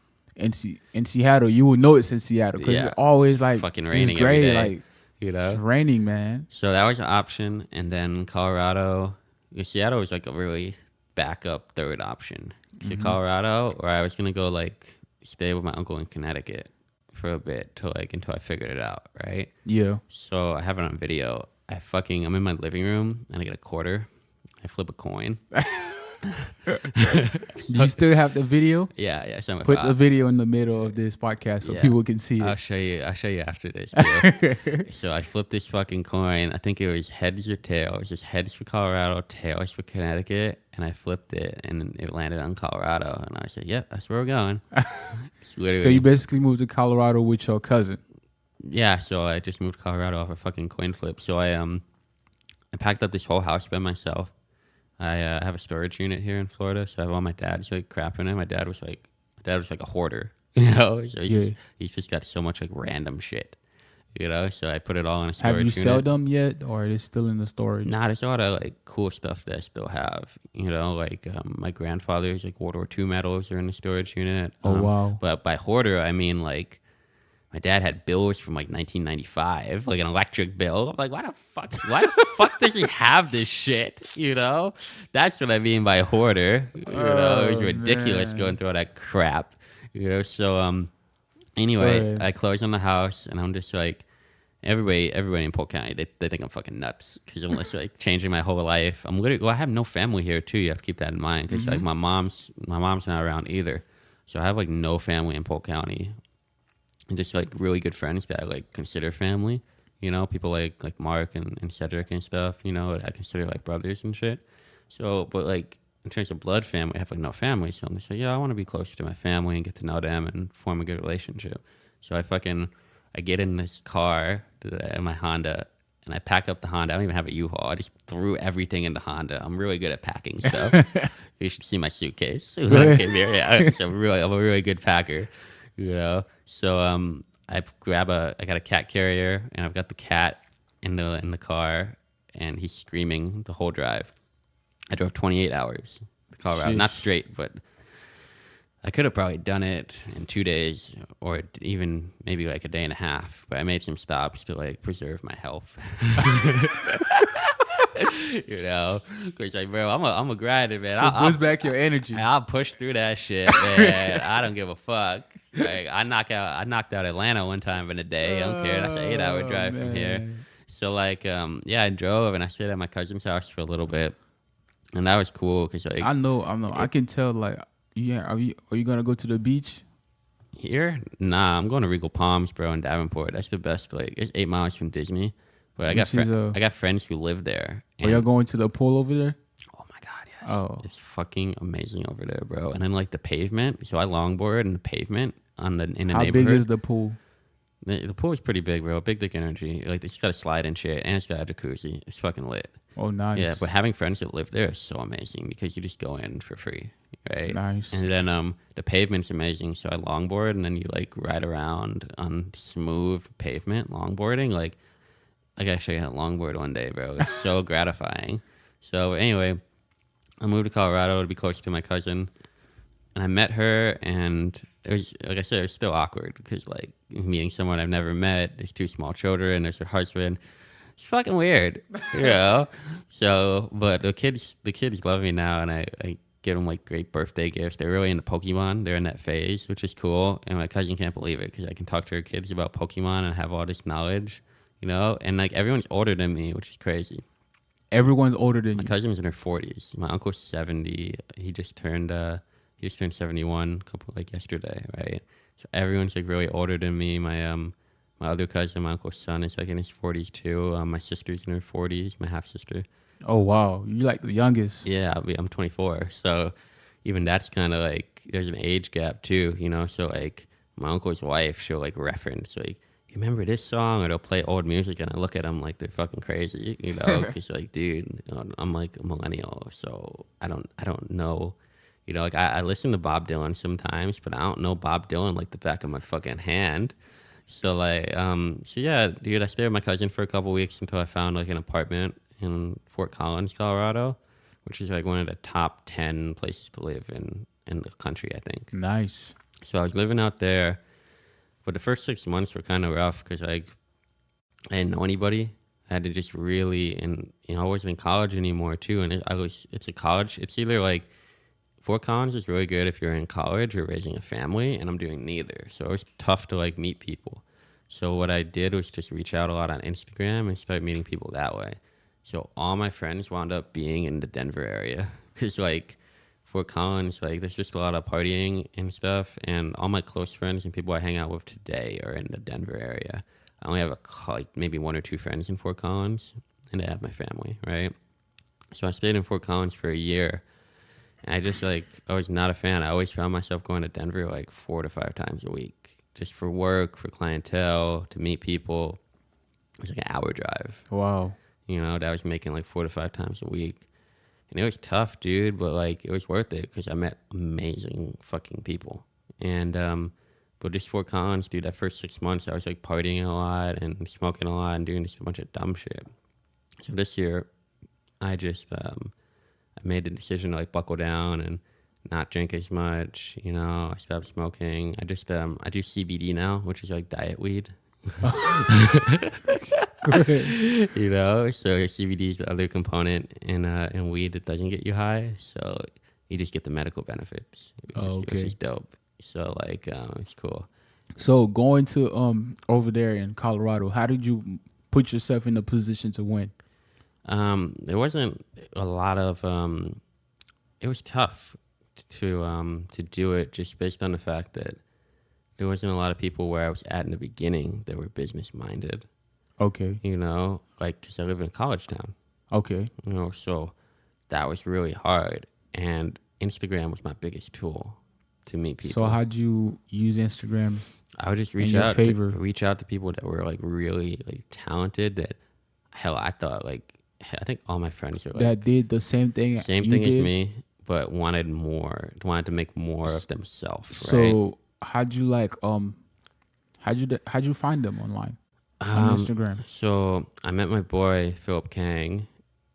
Seattle, you will know it's in Seattle because it's always like fucking raining gray, every day. you know? It's raining, man. So that was an option. And then Colorado, Seattle was like a really backup third option. So Colorado, or I was going to go like stay with my uncle in Connecticut for a bit till like until I figured it out, right? Yeah. So I have it on video. I'm in my living room and I get a quarter. I flip a coin. Do you still have the video? Yeah. So Put the video in the middle of this podcast so Yeah. people can see it. I'll show you after this. Too. So I flipped this fucking coin. I think it was heads or tails. It was just heads for Colorado, tails for Connecticut, and I flipped it, and it landed on Colorado. And I said, "Yep, that's where we're going." So you basically moved to Colorado with your cousin. Yeah. So I just moved to Colorado off a fucking coin flip. So I packed up this whole house by myself. I have a storage unit here in Florida, so I have all my dad's like crap in it. My dad was like a hoarder, you know. So he's just got so much like random shit, you know. So I put it all in a storage unit. Have you sold them yet, or is it still in the storage? Nah, there's a lot of like cool stuff that I still have, you know. Like my grandfather's like World War II medals are in the storage unit. Oh wow! But by hoarder, I mean like my dad had bills from like 1995, like an electric bill. I'm like, why the fuck does he have this shit? You know, that's what I mean by hoarder. You know, it was ridiculous going through all that crap. You know, so anyway, I closed on the house, and I'm just like, everybody in Polk County, they think I'm fucking nuts because I'm just like changing my whole life. I'm literally, well, I have no family here too. You have to keep that in mind because like my mom's not around either, so I have like no family in Polk County. And just like really good friends that I like consider family, you know, people like Mark and Cedric and stuff, you know, I consider like brothers and shit. So, but like in terms of blood family, I have like no family. So I'm just like, yeah, I want to be closer to my family and get to know them and form a good relationship. So I get in this car, in my Honda, and I pack up the Honda. I don't even have a U-Haul. I just threw everything in the Honda. I'm really good at packing stuff. You should see my suitcase when I came here. Yeah, so I'm a really good packer. You know, so I got a cat carrier, and I've got the cat in the car, and he's screaming the whole drive. I drove 28 hours to Colorado, not straight, but I could have probably done it in 2 days, or even maybe like a day and a half. But I made some stops to like preserve my health. You know, because like, bro, I'm a grinder, man. So boost back your energy. I'll push through that shit, man. I don't give a fuck. Like I knocked out Atlanta one time in a day. I don't care. That's an 8-hour drive from here. So like, I drove and I stayed at my cousin's house for a little bit, and that was cool because like I know. I can tell. Like, yeah, are you gonna go to the beach? Here? Nah, I'm going to Regal Palms, bro, in Davenport. That's the best. Like, it's 8 miles from Disney. But I got friends who live there. Are y'all going to the pool over there? Oh my god, yes. Oh, it's fucking amazing over there, bro. And then like the pavement. So I longboard in the pavement in the neighborhood. How big is the pool? The pool is pretty big, bro. Big dick energy. Like it's got a slide and shit, and it's got a jacuzzi. It's fucking lit. Oh, nice. Yeah, but having friends that live there is so amazing because you just go in for free, right? Nice. And then the pavement's amazing. So I longboard, and then you like ride around on smooth pavement longboarding. Like I gotta show you how to longboard one day, bro. It's so gratifying. So anyway, I moved to Colorado to be close to my cousin, and I met her, and it was, like I said, it was still awkward because like meeting someone I've never met. There's 2 small children. There's her husband. It's fucking weird, you know. So, but the kids love me now, and I give them like great birthday gifts. They're really into Pokemon. They're in that phase, which is cool. And my cousin can't believe it because I can talk to her kids about Pokemon and have all this knowledge. You know, and like everyone's older than me, which is crazy. Everyone's older than you. My cousin's in her 40s. My uncle's 70. He just turned 71 yesterday, right? So everyone's like really older than me. My other cousin, my uncle's son, is like in his 40s too. My sister's in her 40s. My half sister. Oh wow, you like the youngest? Yeah, I'm 24. So even that's kind of like there's an age gap too, you know. So like my uncle's wife, she'll like reference like, remember this song, or they'll play old music, and I look at them like they're fucking crazy, you know, because like, dude, you know, I'm like a millennial, so I don't know, you know, like I listen to Bob Dylan sometimes, but I don't know Bob Dylan like the back of my fucking hand. So like, so yeah, dude, I stayed with my cousin for a couple weeks until I found like an apartment in Fort Collins, Colorado, which is like one of the top 10 places to live in the country, I think. Nice. So I was living out there. But the first 6 months were kind of rough because like I didn't know anybody. I had to just really, and I wasn't in college anymore too. And it's a college. It's either like Fort Collins is really good if you're in college or raising a family, and I'm doing neither. So it was tough to like meet people. So what I did was just reach out a lot on Instagram and start meeting people that way. So all my friends wound up being in the Denver area because like Fort Collins, like there's just a lot of partying and stuff. And all my close friends and people I hang out with today are in the Denver area. I only have like maybe 1 or 2 friends in Fort Collins, and I have my family, right? So I stayed in Fort Collins for a year. And I was not a fan. I always found myself going to Denver like 4 to 5 times a week, just for work, for clientele, to meet people. It was like an hour drive. Wow. That I was making like 4 to 5 times a week. And it was tough, dude, but like it was worth it because I met amazing fucking people. And, but just Fort Collins, dude, that first 6 months, I was like partying a lot and smoking a lot and doing just a bunch of dumb shit. So this year, I just, I made the decision to like buckle down and not drink as much. I stopped smoking. I do CBD now, which is like diet weed. So CBD is the other component in weed that doesn't get you high. So you just get the medical benefits, which is dope. So like it's cool. So going to over there in Colorado, how did you put yourself in a position to win? There wasn't a lot of it was tough to do it just based on the fact that there wasn't a lot of people where I was at in the beginning that were business minded. Okay. Like because I live in a college town. Okay. So that was really hard, and Instagram was my biggest tool to meet people. So how'd you use Instagram? I would just reach out to people that were like really like talented. That I think all my friends are like that did the same thing. As me, but wanted to make more of themselves. So right? how'd you find them online on Instagram? So I met my boy Philip Kang,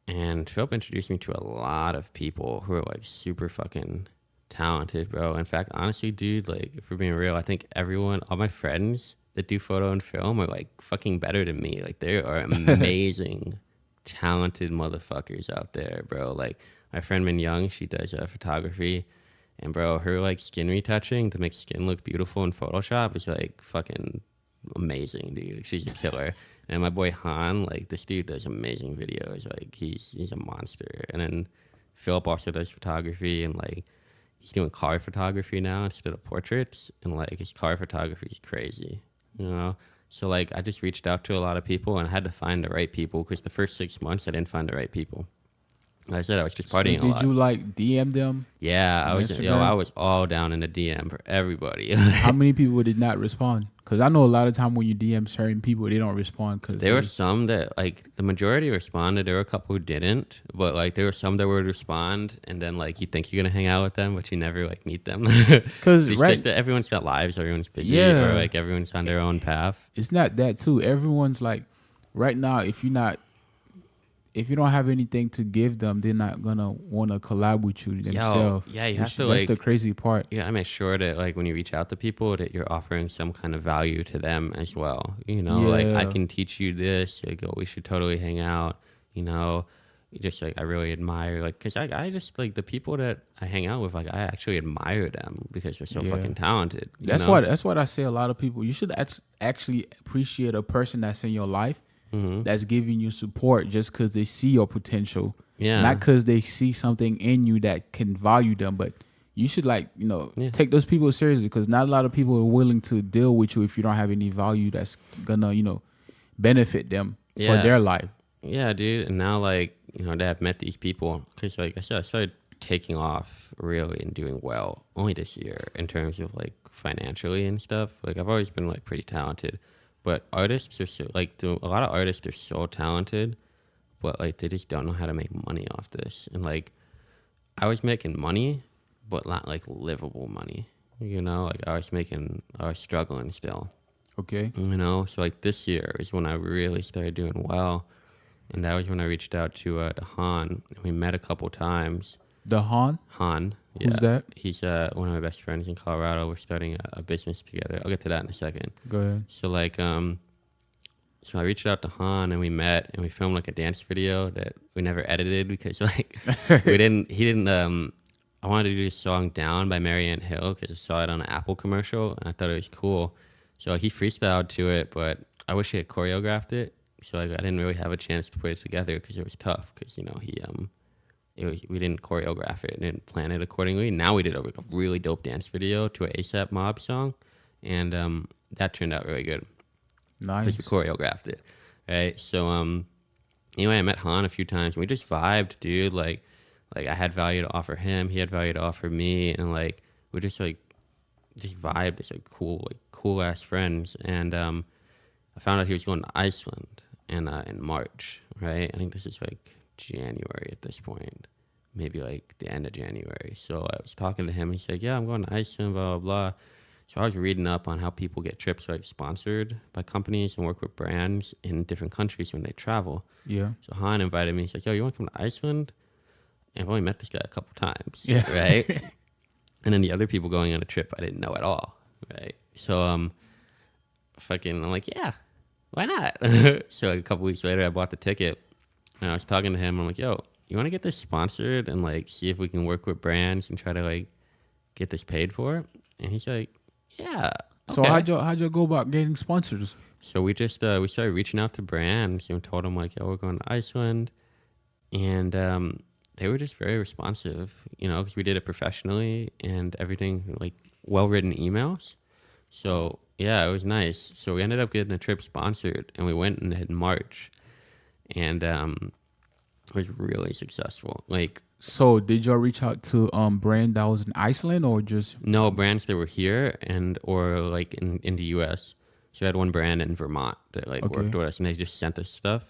and Philip introduced me to a lot of people who are like super fucking talented, bro. In fact, honestly, dude, like if we're being real, I think all my friends that do photo and film are like fucking better than me. Like they are amazing, talented motherfuckers out there, bro. Like my friend Min Young, she does photography, and bro, her like skin retouching to make skin look beautiful in Photoshop is like fucking amazing, dude. She's a killer. And my boy Han, like this dude does amazing videos. Like he's a monster. And then Philip also does photography, and like he's doing car photography now instead of portraits, and like his car photography is crazy, So like I just reached out to a lot of people, and I had to find the right people because the first 6 months I didn't find the right people. Like I said, I was just partying a lot. Did you like DM them? Yeah, I was all down in the DM for everybody. How many people did not respond? Because I know a lot of time when you DM certain people, they don't respond. Cause there were some that like the majority responded. There were a couple who didn't, but like there were some that would respond, and then like you think you're gonna hang out with them, but you never like meet them. Because everyone's got lives, everyone's busy, or like everyone's on their own path. It's not that too. Everyone's like, right now, if you don't have anything to give them, they're not gonna want to collab with you themselves. Yeah, you have to that's the crazy part. You gotta make sure that like when you reach out to people that you're offering some kind of value to them as well. Like I can teach you this. Like, we should totally hang out. Just like I really admire, like, because I just like the people that I hang out with, like I actually admire them because they're so fucking talented. That's what I say. A lot of people, you should actually appreciate a person that's in your life. Mm-hmm. That's giving you support just because they see your potential, not because they see something in you that can value them. But you should take those people seriously, because not a lot of people are willing to deal with you if you don't have any value that's gonna benefit them for their life. Yeah, dude. And now that I've met these people, because like I said, I started taking off really and doing well only this year in terms of like financially and stuff. Like I've always been like pretty talented. But artists are a lot of artists are so talented, but like they just don't know how to make money off this. And like I was making money, but not like livable money. Like I was struggling still. Okay. So like this year is when I really started doing well, and that was when I reached out to Han, and we met a couple times. The Han? Han. Who's that? He's one of my best friends in Colorado. We're starting a business together. I'll get to that in a second. Go ahead. So like So I reached out to Han and we met and we filmed like a dance video that we never edited because like he didn't I wanted to do this song Down by Marianne Hill because I saw it on an Apple commercial and I thought it was cool. So he freestyled to it, but I wish he had choreographed it. So like, I didn't really have a chance to put it together because it was tough because, you know, we didn't choreograph it and didn't plan it accordingly. Now we did a really dope dance video to an ASAP Mob song and that turned out really good. Nice. Because we choreographed it, right? So anyway, I met Han a few times and we just vibed, dude. Like I had value to offer him, he had value to offer me, and like we just vibed as like cool ass friends. And I found out he was going to Iceland in March, right? I think this is like January at this point, maybe like the end of January. So I was talking to him. He said, "Yeah, I'm going to Iceland, blah blah blah." So I was reading up on how people get trips like sponsored by companies and work with brands in different countries when they travel. Yeah. So Han invited me. He's like, "Yo, you want to come to Iceland?" And I've only met this guy a couple times, Yeah. right? And then the other people going on a trip I didn't know at all, right? So I'm like, yeah, why not? So a couple weeks later, I bought the ticket and I was talking to him. I'm like, "Yo, you want to get this sponsored and like see if we can work with brands and try to like get this paid for?" And he's like, "Yeah." So okay. how'd you go about getting sponsors? So we just we started reaching out to brands and told them like, "Yo, we're going to Iceland," and they were just very responsive, you know, because we did it professionally and everything, like well-written emails. So yeah, it was nice. So we ended up getting a trip sponsored and we went in March, and it was really successful. Like, So did y'all reach out to brand that was in Iceland or just no, brands that were here or like in the US. So we had one brand in Vermont that like worked with us and they just sent us stuff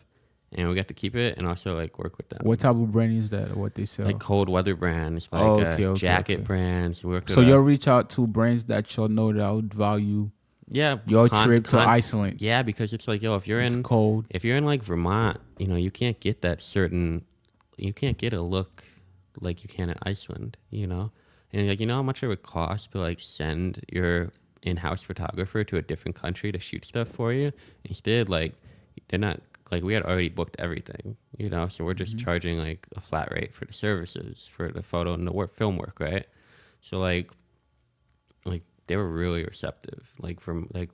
and we got to keep it and also like work with them. what type of brand is that? What they sell? Like cold weather brands, like jacket brands. We worked with y'all reach out to brands that y'all know that would value your trip to Iceland. Yeah, because it's like, yo, if you're in cold. If you're in like Vermont, you know, you can't get a look like you can in Iceland, you know? And like, you know how much it would cost to like send your in-house photographer to a different country to shoot stuff for you? Instead, like, they're not, like, we had already booked everything, you know? So we're just charging like a flat rate for the services, for the photo and the film work, right? So like they were really receptive. Like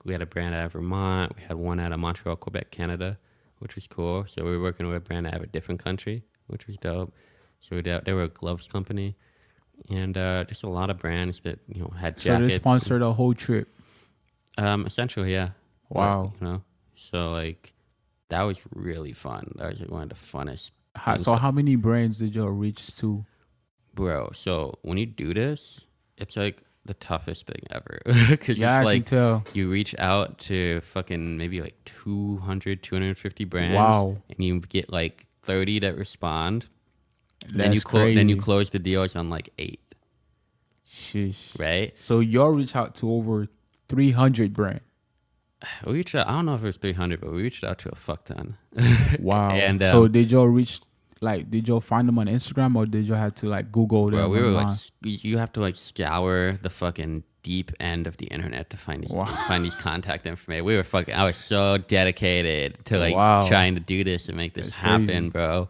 we had a brand out of Vermont, we had one out of Montreal, Quebec, Canada, which was cool. So we were working with a brand out of a different country, which was dope. So they were a gloves company, and just a lot of brands that, you know, had jackets. So they sponsored a whole trip. Essentially, yeah. Wow. Like, you know, so like that was really fun. That was like one of the funnest. How many brands did y'all reach to? Bro, so when you do this, it's like the toughest thing ever. Because Yeah, it's I like can tell. you reach out to fucking maybe like 200, 250 brands. Wow. And you get like 30 that respond. Then you close the deals on like 8. Sheesh. Right? So y'all reach out to over 300 brands. We reached out, I don't know if it was 300, but we reached out to a fuck ton. Wow. And so did y'all find them on Instagram or did y'all have to like Google them? Bro, we were online? like, you have to like scour the fucking deep end of the internet to find these contact information. I was so dedicated to like trying to do this and make this happen, crazy. bro.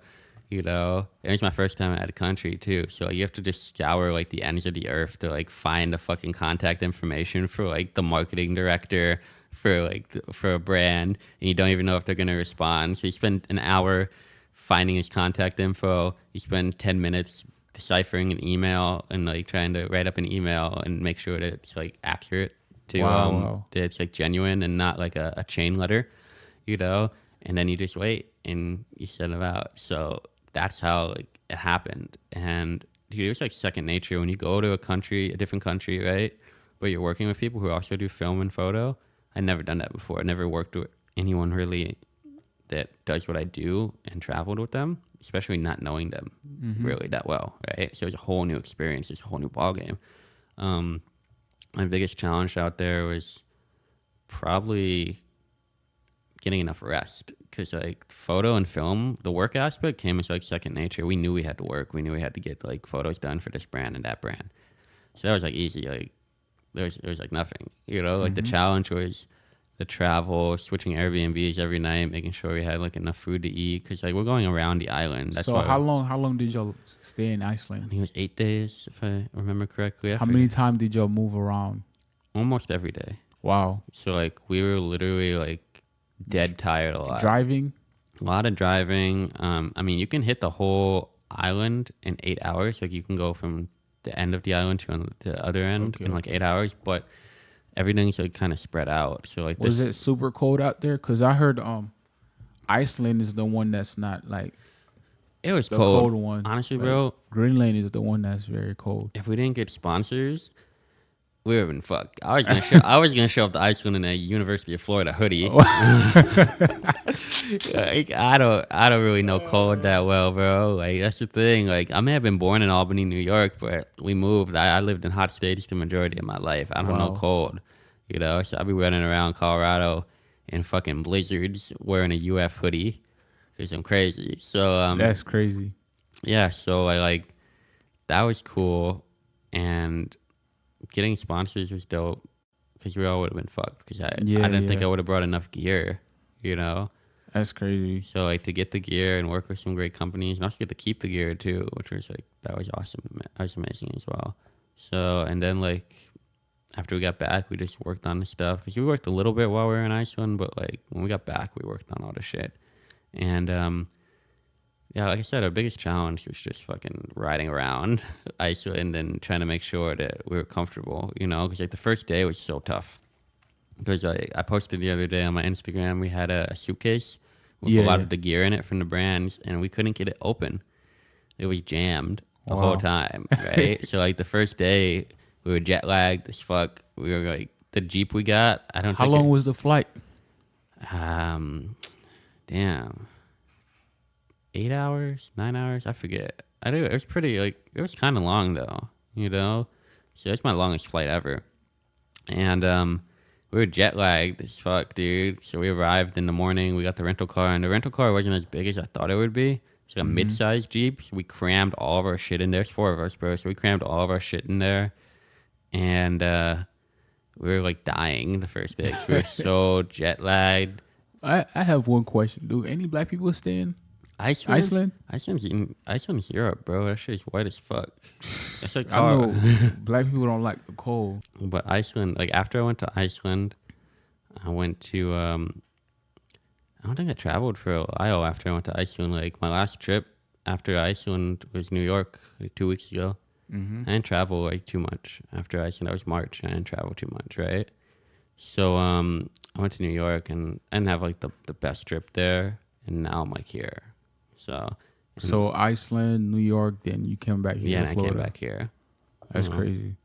You know, it was my first time out of country too, so you have to just scour like the ends of the earth to like find the fucking contact information for like the marketing director for a brand, and you don't even know if they're gonna respond. So you spend an hour finding his contact info. You spend 10 minutes deciphering an email and like trying to write up an email and make sure that it's like accurate to that it's like genuine and not like a chain letter, you know. And then you just wait and you send them out. So that's how like it happened. And dude, it was like second nature when you go to a different country, right? But you're working with people who also do film and photo. I'd never done that before. I never worked with anyone really that does what I do and traveled with them, especially not knowing them really that well, right? So it was a whole new experience. It's a whole new ballgame. My biggest challenge out there was probably getting enough rest, because like photo and film, the work aspect came as like second nature. We knew we had to work. We knew we had to get like photos done for this brand and that brand. So that was like easy. Like there was like nothing, you know. Like the challenge was the travel, switching Airbnbs every night, making sure we had like enough food to eat because like we're going around the island. That's So why how long did y'all stay in I Iceland? think it was 8 days if I remember correctly. How many times did y'all move around? Almost every day. Wow. So like we were literally like dead tired a lot. Driving? A lot of driving. I mean, you can hit the whole island in 8 hours. Like you can go from the end of the island to the other end in like 8 hours, but everything's like kind of spread out. So like Was it super cold out there? Because I heard Iceland is the one that's not like it was the cold. cold one. Honestly, Like, bro, Greenland is the one that's very cold. if we didn't get sponsors, we would have been fucked. I was gonna show up to Iceland in a University of Florida hoodie. Like, I don't really know cold that well, bro. Like that's the thing. Like I may have been born in Albany, New York, but we moved. I lived in hot states the majority of my life. I don't know Wow. cold, you know. So I'll be running around Colorado in fucking blizzards wearing a UF hoodie because I'm crazy. So That's crazy. yeah. So I like that was cool, and getting sponsors was dope because we all would have been fucked because I didn't think I would have brought enough gear, you know. That's crazy. So like to get the gear and work with some great companies and also get to keep the gear too, which was like that was awesome. That was amazing as well. So and then like after we got back, we just worked on the stuff because we worked a little bit while we were in Iceland, but like when we got back, we worked on all the shit. And yeah, like I said, our biggest challenge was just fucking riding around Iceland and trying to make sure that we were comfortable, you know, because like the first day was so tough. Because I posted the other day on my Instagram, we had a suitcase with a lot of the gear in it from the brands, and we couldn't get it open. It was jammed the whole time, right? So like the first day, we were jet lagged as fuck. We were like the Jeep we got. How long was the flight? Damn, 8 hours, 9 hours, I forget. I do. It was pretty like it was kind of long though, you know. So it's my longest flight ever, and we were jet lagged as fuck, dude. So we arrived in the morning. We got the rental car, and the rental car wasn't as big as I thought it would be. It's like a mid-sized Jeep. So we crammed all of our shit in there. There's 4 of us, bro. So we crammed all of our shit in there, and we were like dying the first day. 'Cause we were so jet lagged. I have one question. Do any black people stay in Iceland? Iceland? Iceland's Europe, bro. That shit is white as fuck. It's like I know black people don't like the cold. But Iceland, like after I went to Iceland, I went to I don't think I traveled for a while after I went to Iceland. Like my last trip after Iceland was New York like 2 weeks ago. I didn't travel like too much after Iceland. That was March. I didn't travel too much, right? So I went to New York and I didn't have like the best trip there, and now I'm like here. So Iceland, New York, then you came back here. yeah, to and I Florida. came back here. That's crazy.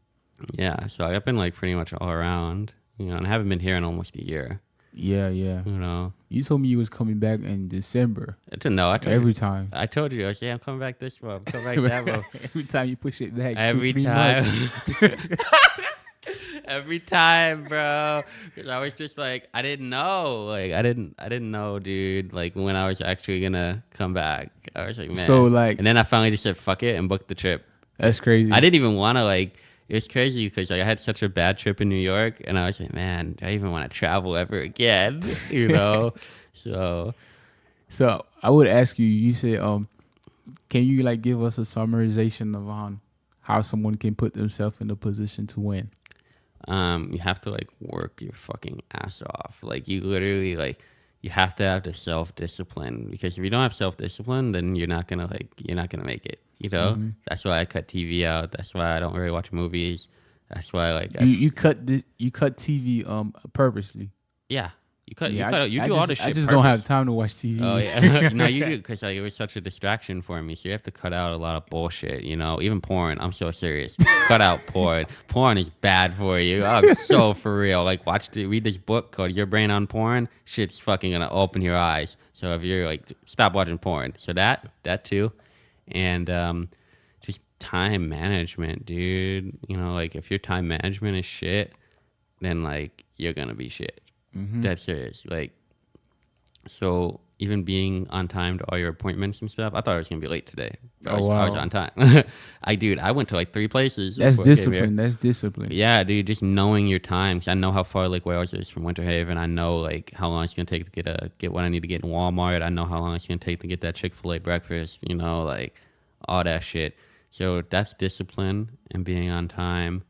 Yeah, so I've been like pretty much all around, you know, and I haven't been here in almost a year. Yeah. You know, You told me you was coming back in December. I didn't know. Every time. I told you, I was, yeah, I'm coming back this month. I'm coming back that month. Every time you push it back. Every 2-3 time. months. Every time, bro. Because I was just like, I didn't know. Like, I didn't know, dude. Like, when I was actually gonna come back, I was like, man. So, like- and then I finally just said, fuck it, and booked the trip. That's crazy. I didn't even want to like. It was crazy because like I had such a bad trip in New York, and I was like, man, do I even want to travel ever again? You know. So I would ask you. You said, can you like give us a summarization of how someone can put themselves in a position to win? You have to like work your fucking ass off. Like you literally like you have to have the self-discipline, because if you don't have self-discipline, then you're not gonna make it. You know, that's why I cut TV out. That's why I don't really watch movies. That's why like You cut TV purposely. yeah. You do I all the shit. I just don't have time to watch TV. Oh yeah, no, you do, because like it was such a distraction for me. So you have to cut out a lot of bullshit. You know, even porn. I'm so serious. Cut out porn. Porn is bad for you. I'm so for real. Like read this book called "Your Brain on Porn." Shit's fucking gonna open your eyes. So if you're like, stop watching porn. So that too, and just time management, dude. You know, like if your time management is shit, then like you're gonna be shit. That's serious. Like, so even being on time to all your appointments and stuff. I thought I was gonna be late today. I was wow. on time. I went to like 3 places. That's before I came here. discipline. That's discipline. Yeah, dude, just knowing your times. I know how far Lake Wales is from Winter Haven. I know like how long it's gonna take to get what I need to get in Walmart. I know how long it's gonna take to get that Chick-fil-A breakfast. You know, like all that shit. So that's discipline and being on time,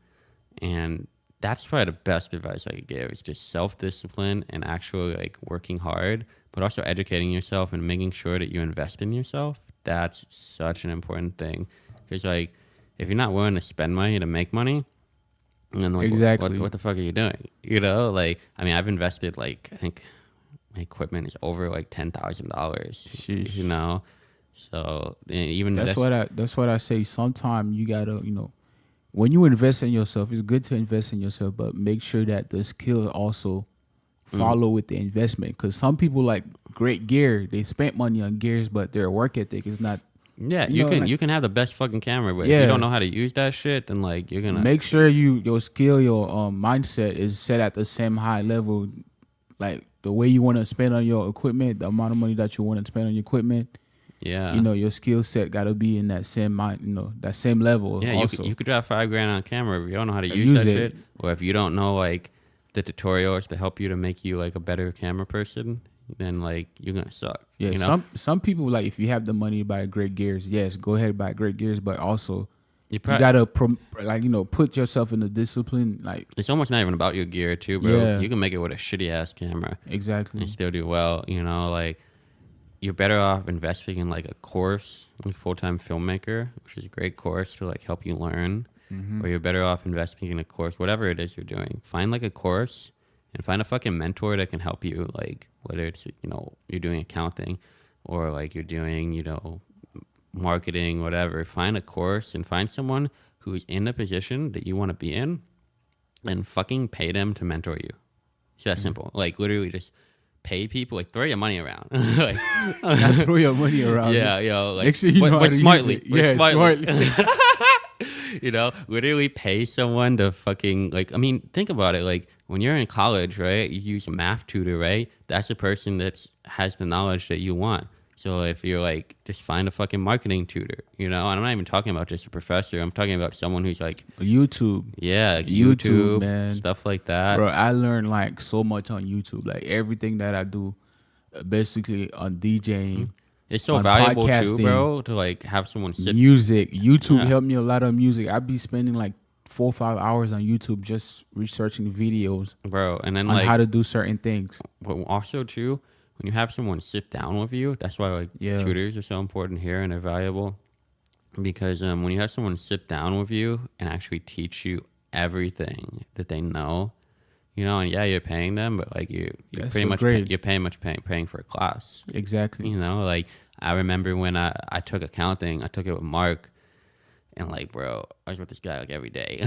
and that's probably the best advice I could give. Is just self-discipline and actually like working hard, but also educating yourself and making sure that you invest in yourself. That's such an important thing, because like if you're not willing to spend money to make money, then like Exactly. what the fuck are you doing? You know, like I mean, I've invested like I think my equipment is over like $10,000. You know, so even that's what I say. Sometimes you gotta, you know, when you invest in yourself, it's good to invest in yourself, but make sure that the skill also follow with the investment. Because some people like great gear, they spent money on gears, but their work ethic is not. Yeah, you can have the best fucking camera, but if you don't know how to use that shit, then like you're gonna make sure your skill, your mindset is set at the same high level. Like the way you want to spend on your equipment, the amount of money that you want to spend on your equipment. Yeah, you know, your skill set got to be in that same mind, you know, that same level. Yeah, also. you could drop $5,000 on camera if you don't know how to use that shit, or if you don't know like the tutorials to help you to make you like a better camera person, then like you're gonna suck. Yeah, you know? some people, like if you have the money to buy great gears, yes, go ahead and buy great gears, but also you gotta like, you know, put yourself in the discipline. Like it's almost not even about your gear too, bro. Yeah. You can make it with a shitty ass camera, exactly, and still do well. You know, like you're better off investing in like a course, like full-time filmmaker, which is a great course to like help you learn. Or you're better off investing in a course, whatever it is you're doing. Find like a course and find a fucking mentor that can help you, like whether it's, you know, you're doing accounting or like you're doing, you know, marketing, whatever. Find a course and find someone who's in the position that you want to be in and fucking pay them to mentor you. It's that simple. Like literally just pay people, like throw your money around. Like, throw your money around. Yeah, yo, like make sure you know how to smartly. use it. Yeah, smartly. You know, literally pay someone to fucking like. I mean, think about it. Like when you're in college, right? You use a math tutor, right? That's the person that has the knowledge that you want. So if you're like, just find a fucking marketing tutor, you know. And I'm not even talking about just a professor. I'm talking about someone who's like YouTube. Yeah, like YouTube, man, stuff like that. Bro, I learned like so much on YouTube. Like everything that I do, basically on DJing. It's so valuable too, bro, to like have someone sit. Music. YouTube helped me a lot on music. I'd be spending like 4 or 5 hours on YouTube just researching videos, bro, and then on like how to do certain things. But also too, when you have someone sit down with you, that's why like tutors are so important here and they're valuable, because when you have someone sit down with you and actually teach you everything that they know, you know, and yeah, you're paying them, but like you're pretty much paying for a class. Exactly. You know, like I remember when I took accounting, I took it with Mark, and like, bro, I was with this guy like every day.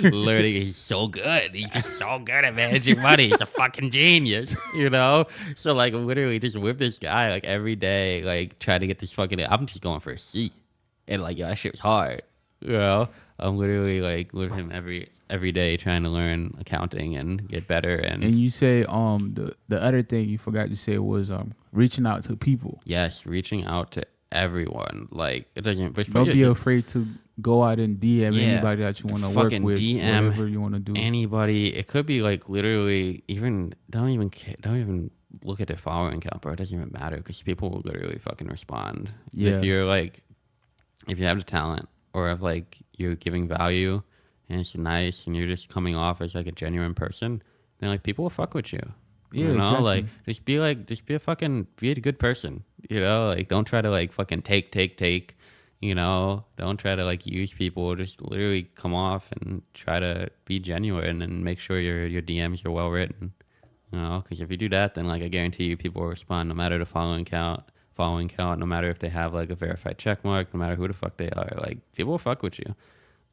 Literally, he's so good. He's just so good at managing money. He's a fucking genius, you know? So like literally just with this guy like every day, like trying to get this fucking, I'm just going for a C. And like, yo, that shit was hard, you know? I'm literally like with him every day trying to learn accounting and get better. And you say the other thing you forgot to say was reaching out to people. Yes, reaching out to everyone. Like it doesn't. Don't be afraid to go out and DM anybody that you want to work with. DM whatever you want to do. Anybody. It could be like literally even don't even look at their following count, bro. It doesn't even matter because people will literally fucking respond. Yeah. If you have the talent or if like you're giving value and it's nice and you're just coming off as like a genuine person, then like people will fuck with you. Yeah, you know, exactly. like be a good person. You know, like don't try to like fucking take. You know, don't try to like use people. Just literally come off and try to be genuine and make sure your DMs are well written. You know, because if you do that, then like I guarantee you, people will respond no matter the following count, no matter if they have like a verified check mark, no matter who the fuck they are. Like people will fuck with you.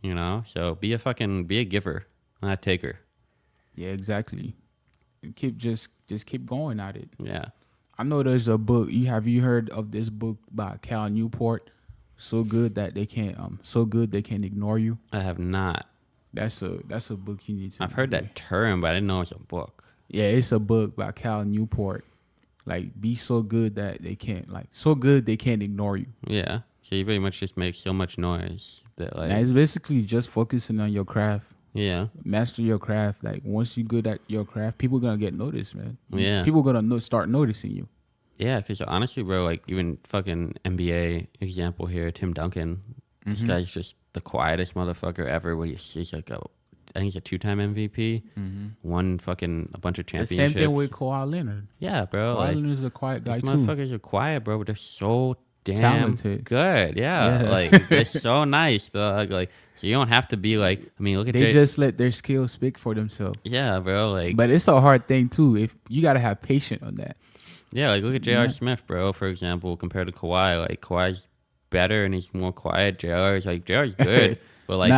You know, so be a giver, not a taker. Yeah, exactly. Just keep going at it. Yeah. I know there's a book. Have you heard of this book by Cal Newport? So good they can ignore you. I have not. That's a book you need to. I've heard that term, but I didn't know it's a book. Yeah, it's a book by Cal Newport. Like be so good that they can't ignore you. Yeah. So you pretty much just make so much noise that like Now it's basically just focusing on your craft. yeah. Master your craft. Like once you're good at your craft, people gonna get noticed, man. Yeah. People gonna start noticing you. Yeah, because honestly, bro, like even fucking NBA example here, Tim Duncan. This guy's just the quietest motherfucker ever. When he's like I think he's a 2-time MVP, won fucking a bunch of The championships. same thing with Kawhi Leonard. Yeah, bro. Kawhi Like, Leonard's a quiet guy these too. motherfuckers are quiet, bro, but they're so damn Talented. good. Yeah, Yeah. like they're so nice, dog. Like, so you don't have to be like. I mean, look at They just let their skills speak for themselves. yeah, bro. Like, But it's a hard thing too. If you gotta have patience on that. yeah, like look at J.R. Yeah. Smith, bro. For example, compared to Kawhi, like Kawhi's better and he's more quiet. J.R.'s like J.R.'s good, but like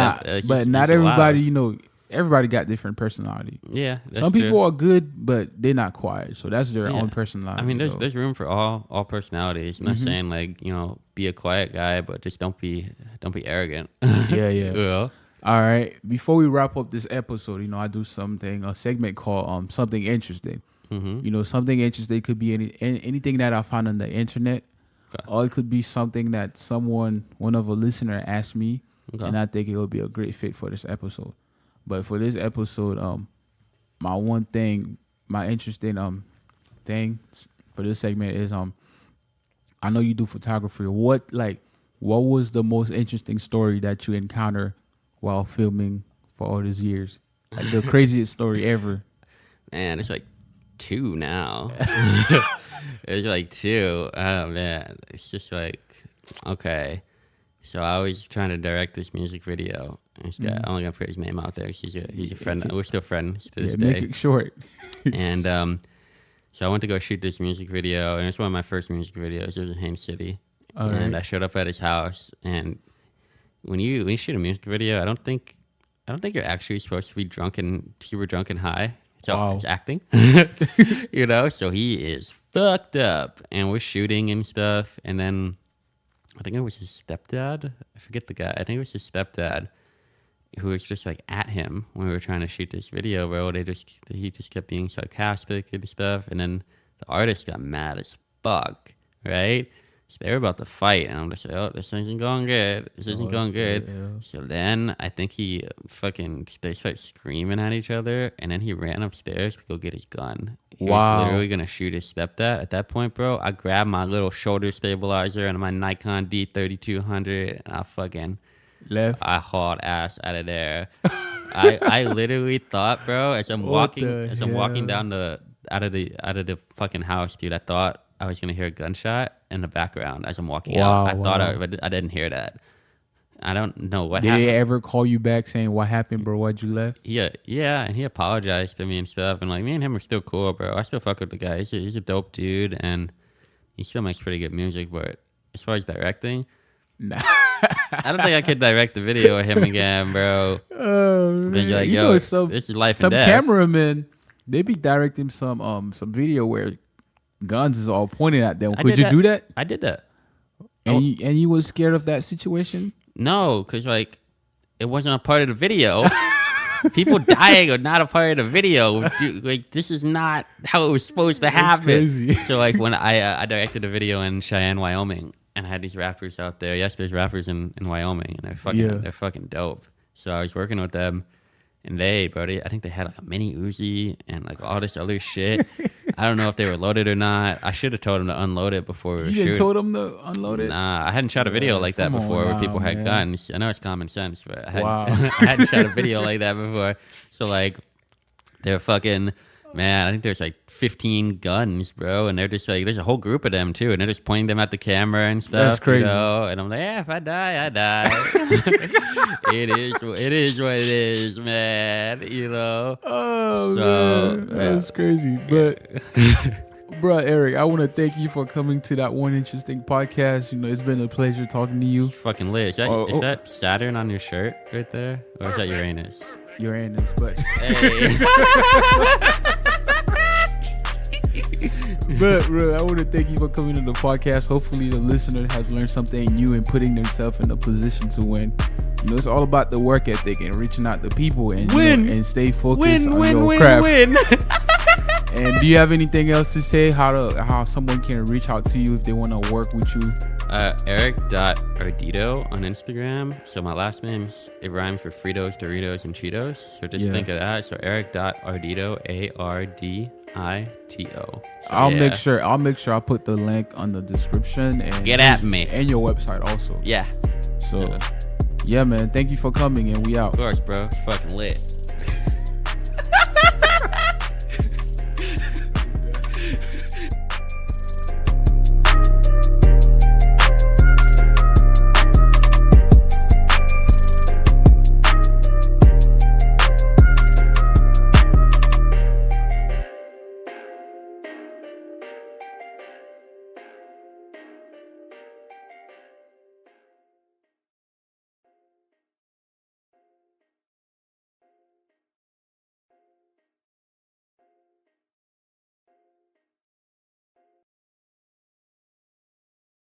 but not everybody. Everybody got different personality. Yeah, that's Some people true. are good, but they're not quiet. So that's their Yeah. own personality. I mean, though. there's room for all personalities. I'm not saying like be a quiet guy, but just don't be arrogant. Yeah. You know? All right. Before we wrap up this episode, I do a segment called something interesting. Something interesting could be anything that I found on the internet, Okay. or it could be something that one of a listener asked me, Okay. and I think it would be a great fit for this episode. But for this episode, my interesting thing for this segment is I know you do photography. What was the most interesting story that you encountered while filming for all these years? Like the craziest story ever. Man, it's like 2 now. It's like 2. Oh man, it's just like okay. So I was trying to direct this music video. This guy, I'm only gonna put his name out there. He's a friend. We're still friends to this Make day. it short. And so I went to go shoot this music video, and it's one of my first music videos. It was in Haines City, and I showed up at his house. And when you shoot a music video, I don't think you're actually supposed to be super drunk and high. It's acting, So he is fucked up, and we're shooting and stuff. And then I think it was his stepdad. I forget the guy. I think it was his stepdad who was just like at him when we were trying to shoot this video, bro. He just kept being sarcastic and stuff. And then the artist got mad as fuck, right? So they were about to fight, and I'm just like, oh, this isn't going good. This isn't going good. Yeah. So then I think they start screaming at each other, and then he ran upstairs to go get his gun. He was literally gonna shoot his stepdad. At that point, bro, I grabbed my little shoulder stabilizer and my Nikon D3200, and I fucking Left. I hauled ass out of there. I literally thought, bro, as I'm walking down out of the fucking house, dude, I thought I was gonna hear a gunshot in the background as I'm walking out. But I didn't hear that. I don't know what happened. Did they ever call you back saying what happened, bro? Why'd you left? Yeah, and he apologized to me and stuff. And like me and him are still cool, bro. I still fuck with the guy. He's a dope dude, and he still makes pretty good music. But as far as directing, Nah. I don't think I could direct the video of him again, bro. Oh, But you're like, you yo, know, this is life some and death. cameramen, they be directing some video where guns is all pointed at them. Could you do that? I did that. And you was scared of that situation? No, because like it wasn't a part of the video. People dying are not a part of the video. Dude, like this is not how it was supposed to happen. crazy. So like when I directed a video in Cheyenne, Wyoming, and I had these rappers out there. Yes, there's rappers in Wyoming, and they're fucking dope. So I was working with them, and I think they had like a mini Uzi and like all this other shit. I don't know if they were loaded or not. I should have told them to unload it before we were You shooting. didn't told them to unload it? Nah, I hadn't shot a video like that come on before where now, people had man. guns. I know it's common sense, but I Wow. hadn't shot a video like that before. So like, they're fucking, man, I think there's like 15 guns, bro. And they're just like, there's a whole group of them too. And they're just pointing them at the camera and stuff. That's crazy. You know? And I'm like, yeah, if I die, I die. It is what it is, man. You know? Oh, So, man. That's crazy. But, bro, Eric, I want to thank you for coming to that one interesting podcast. It's been a pleasure talking to you. It's fucking lit. Is that Saturn on your shirt right there? Or is that Uranus? Uranus, but Hey. but bro, I want to thank you for coming to the podcast. Hopefully the listener has learned something new and putting themselves in a position to win. It's all about the work ethic and reaching out to people and and stay focused on your craft. And do you have anything else to say? How someone can reach out to you if they want to work with you? Eric.Ardito on Instagram. So my last name's, it rhymes with Fritos, Doritos, and Cheetos. So just think of that. So Eric.Ardito, Ardito. So I'll make sure I put the link on the description and get at me. And your website also. Yeah. So yeah, man. Thank you for coming, and we out. Of course, bro. It's fucking lit.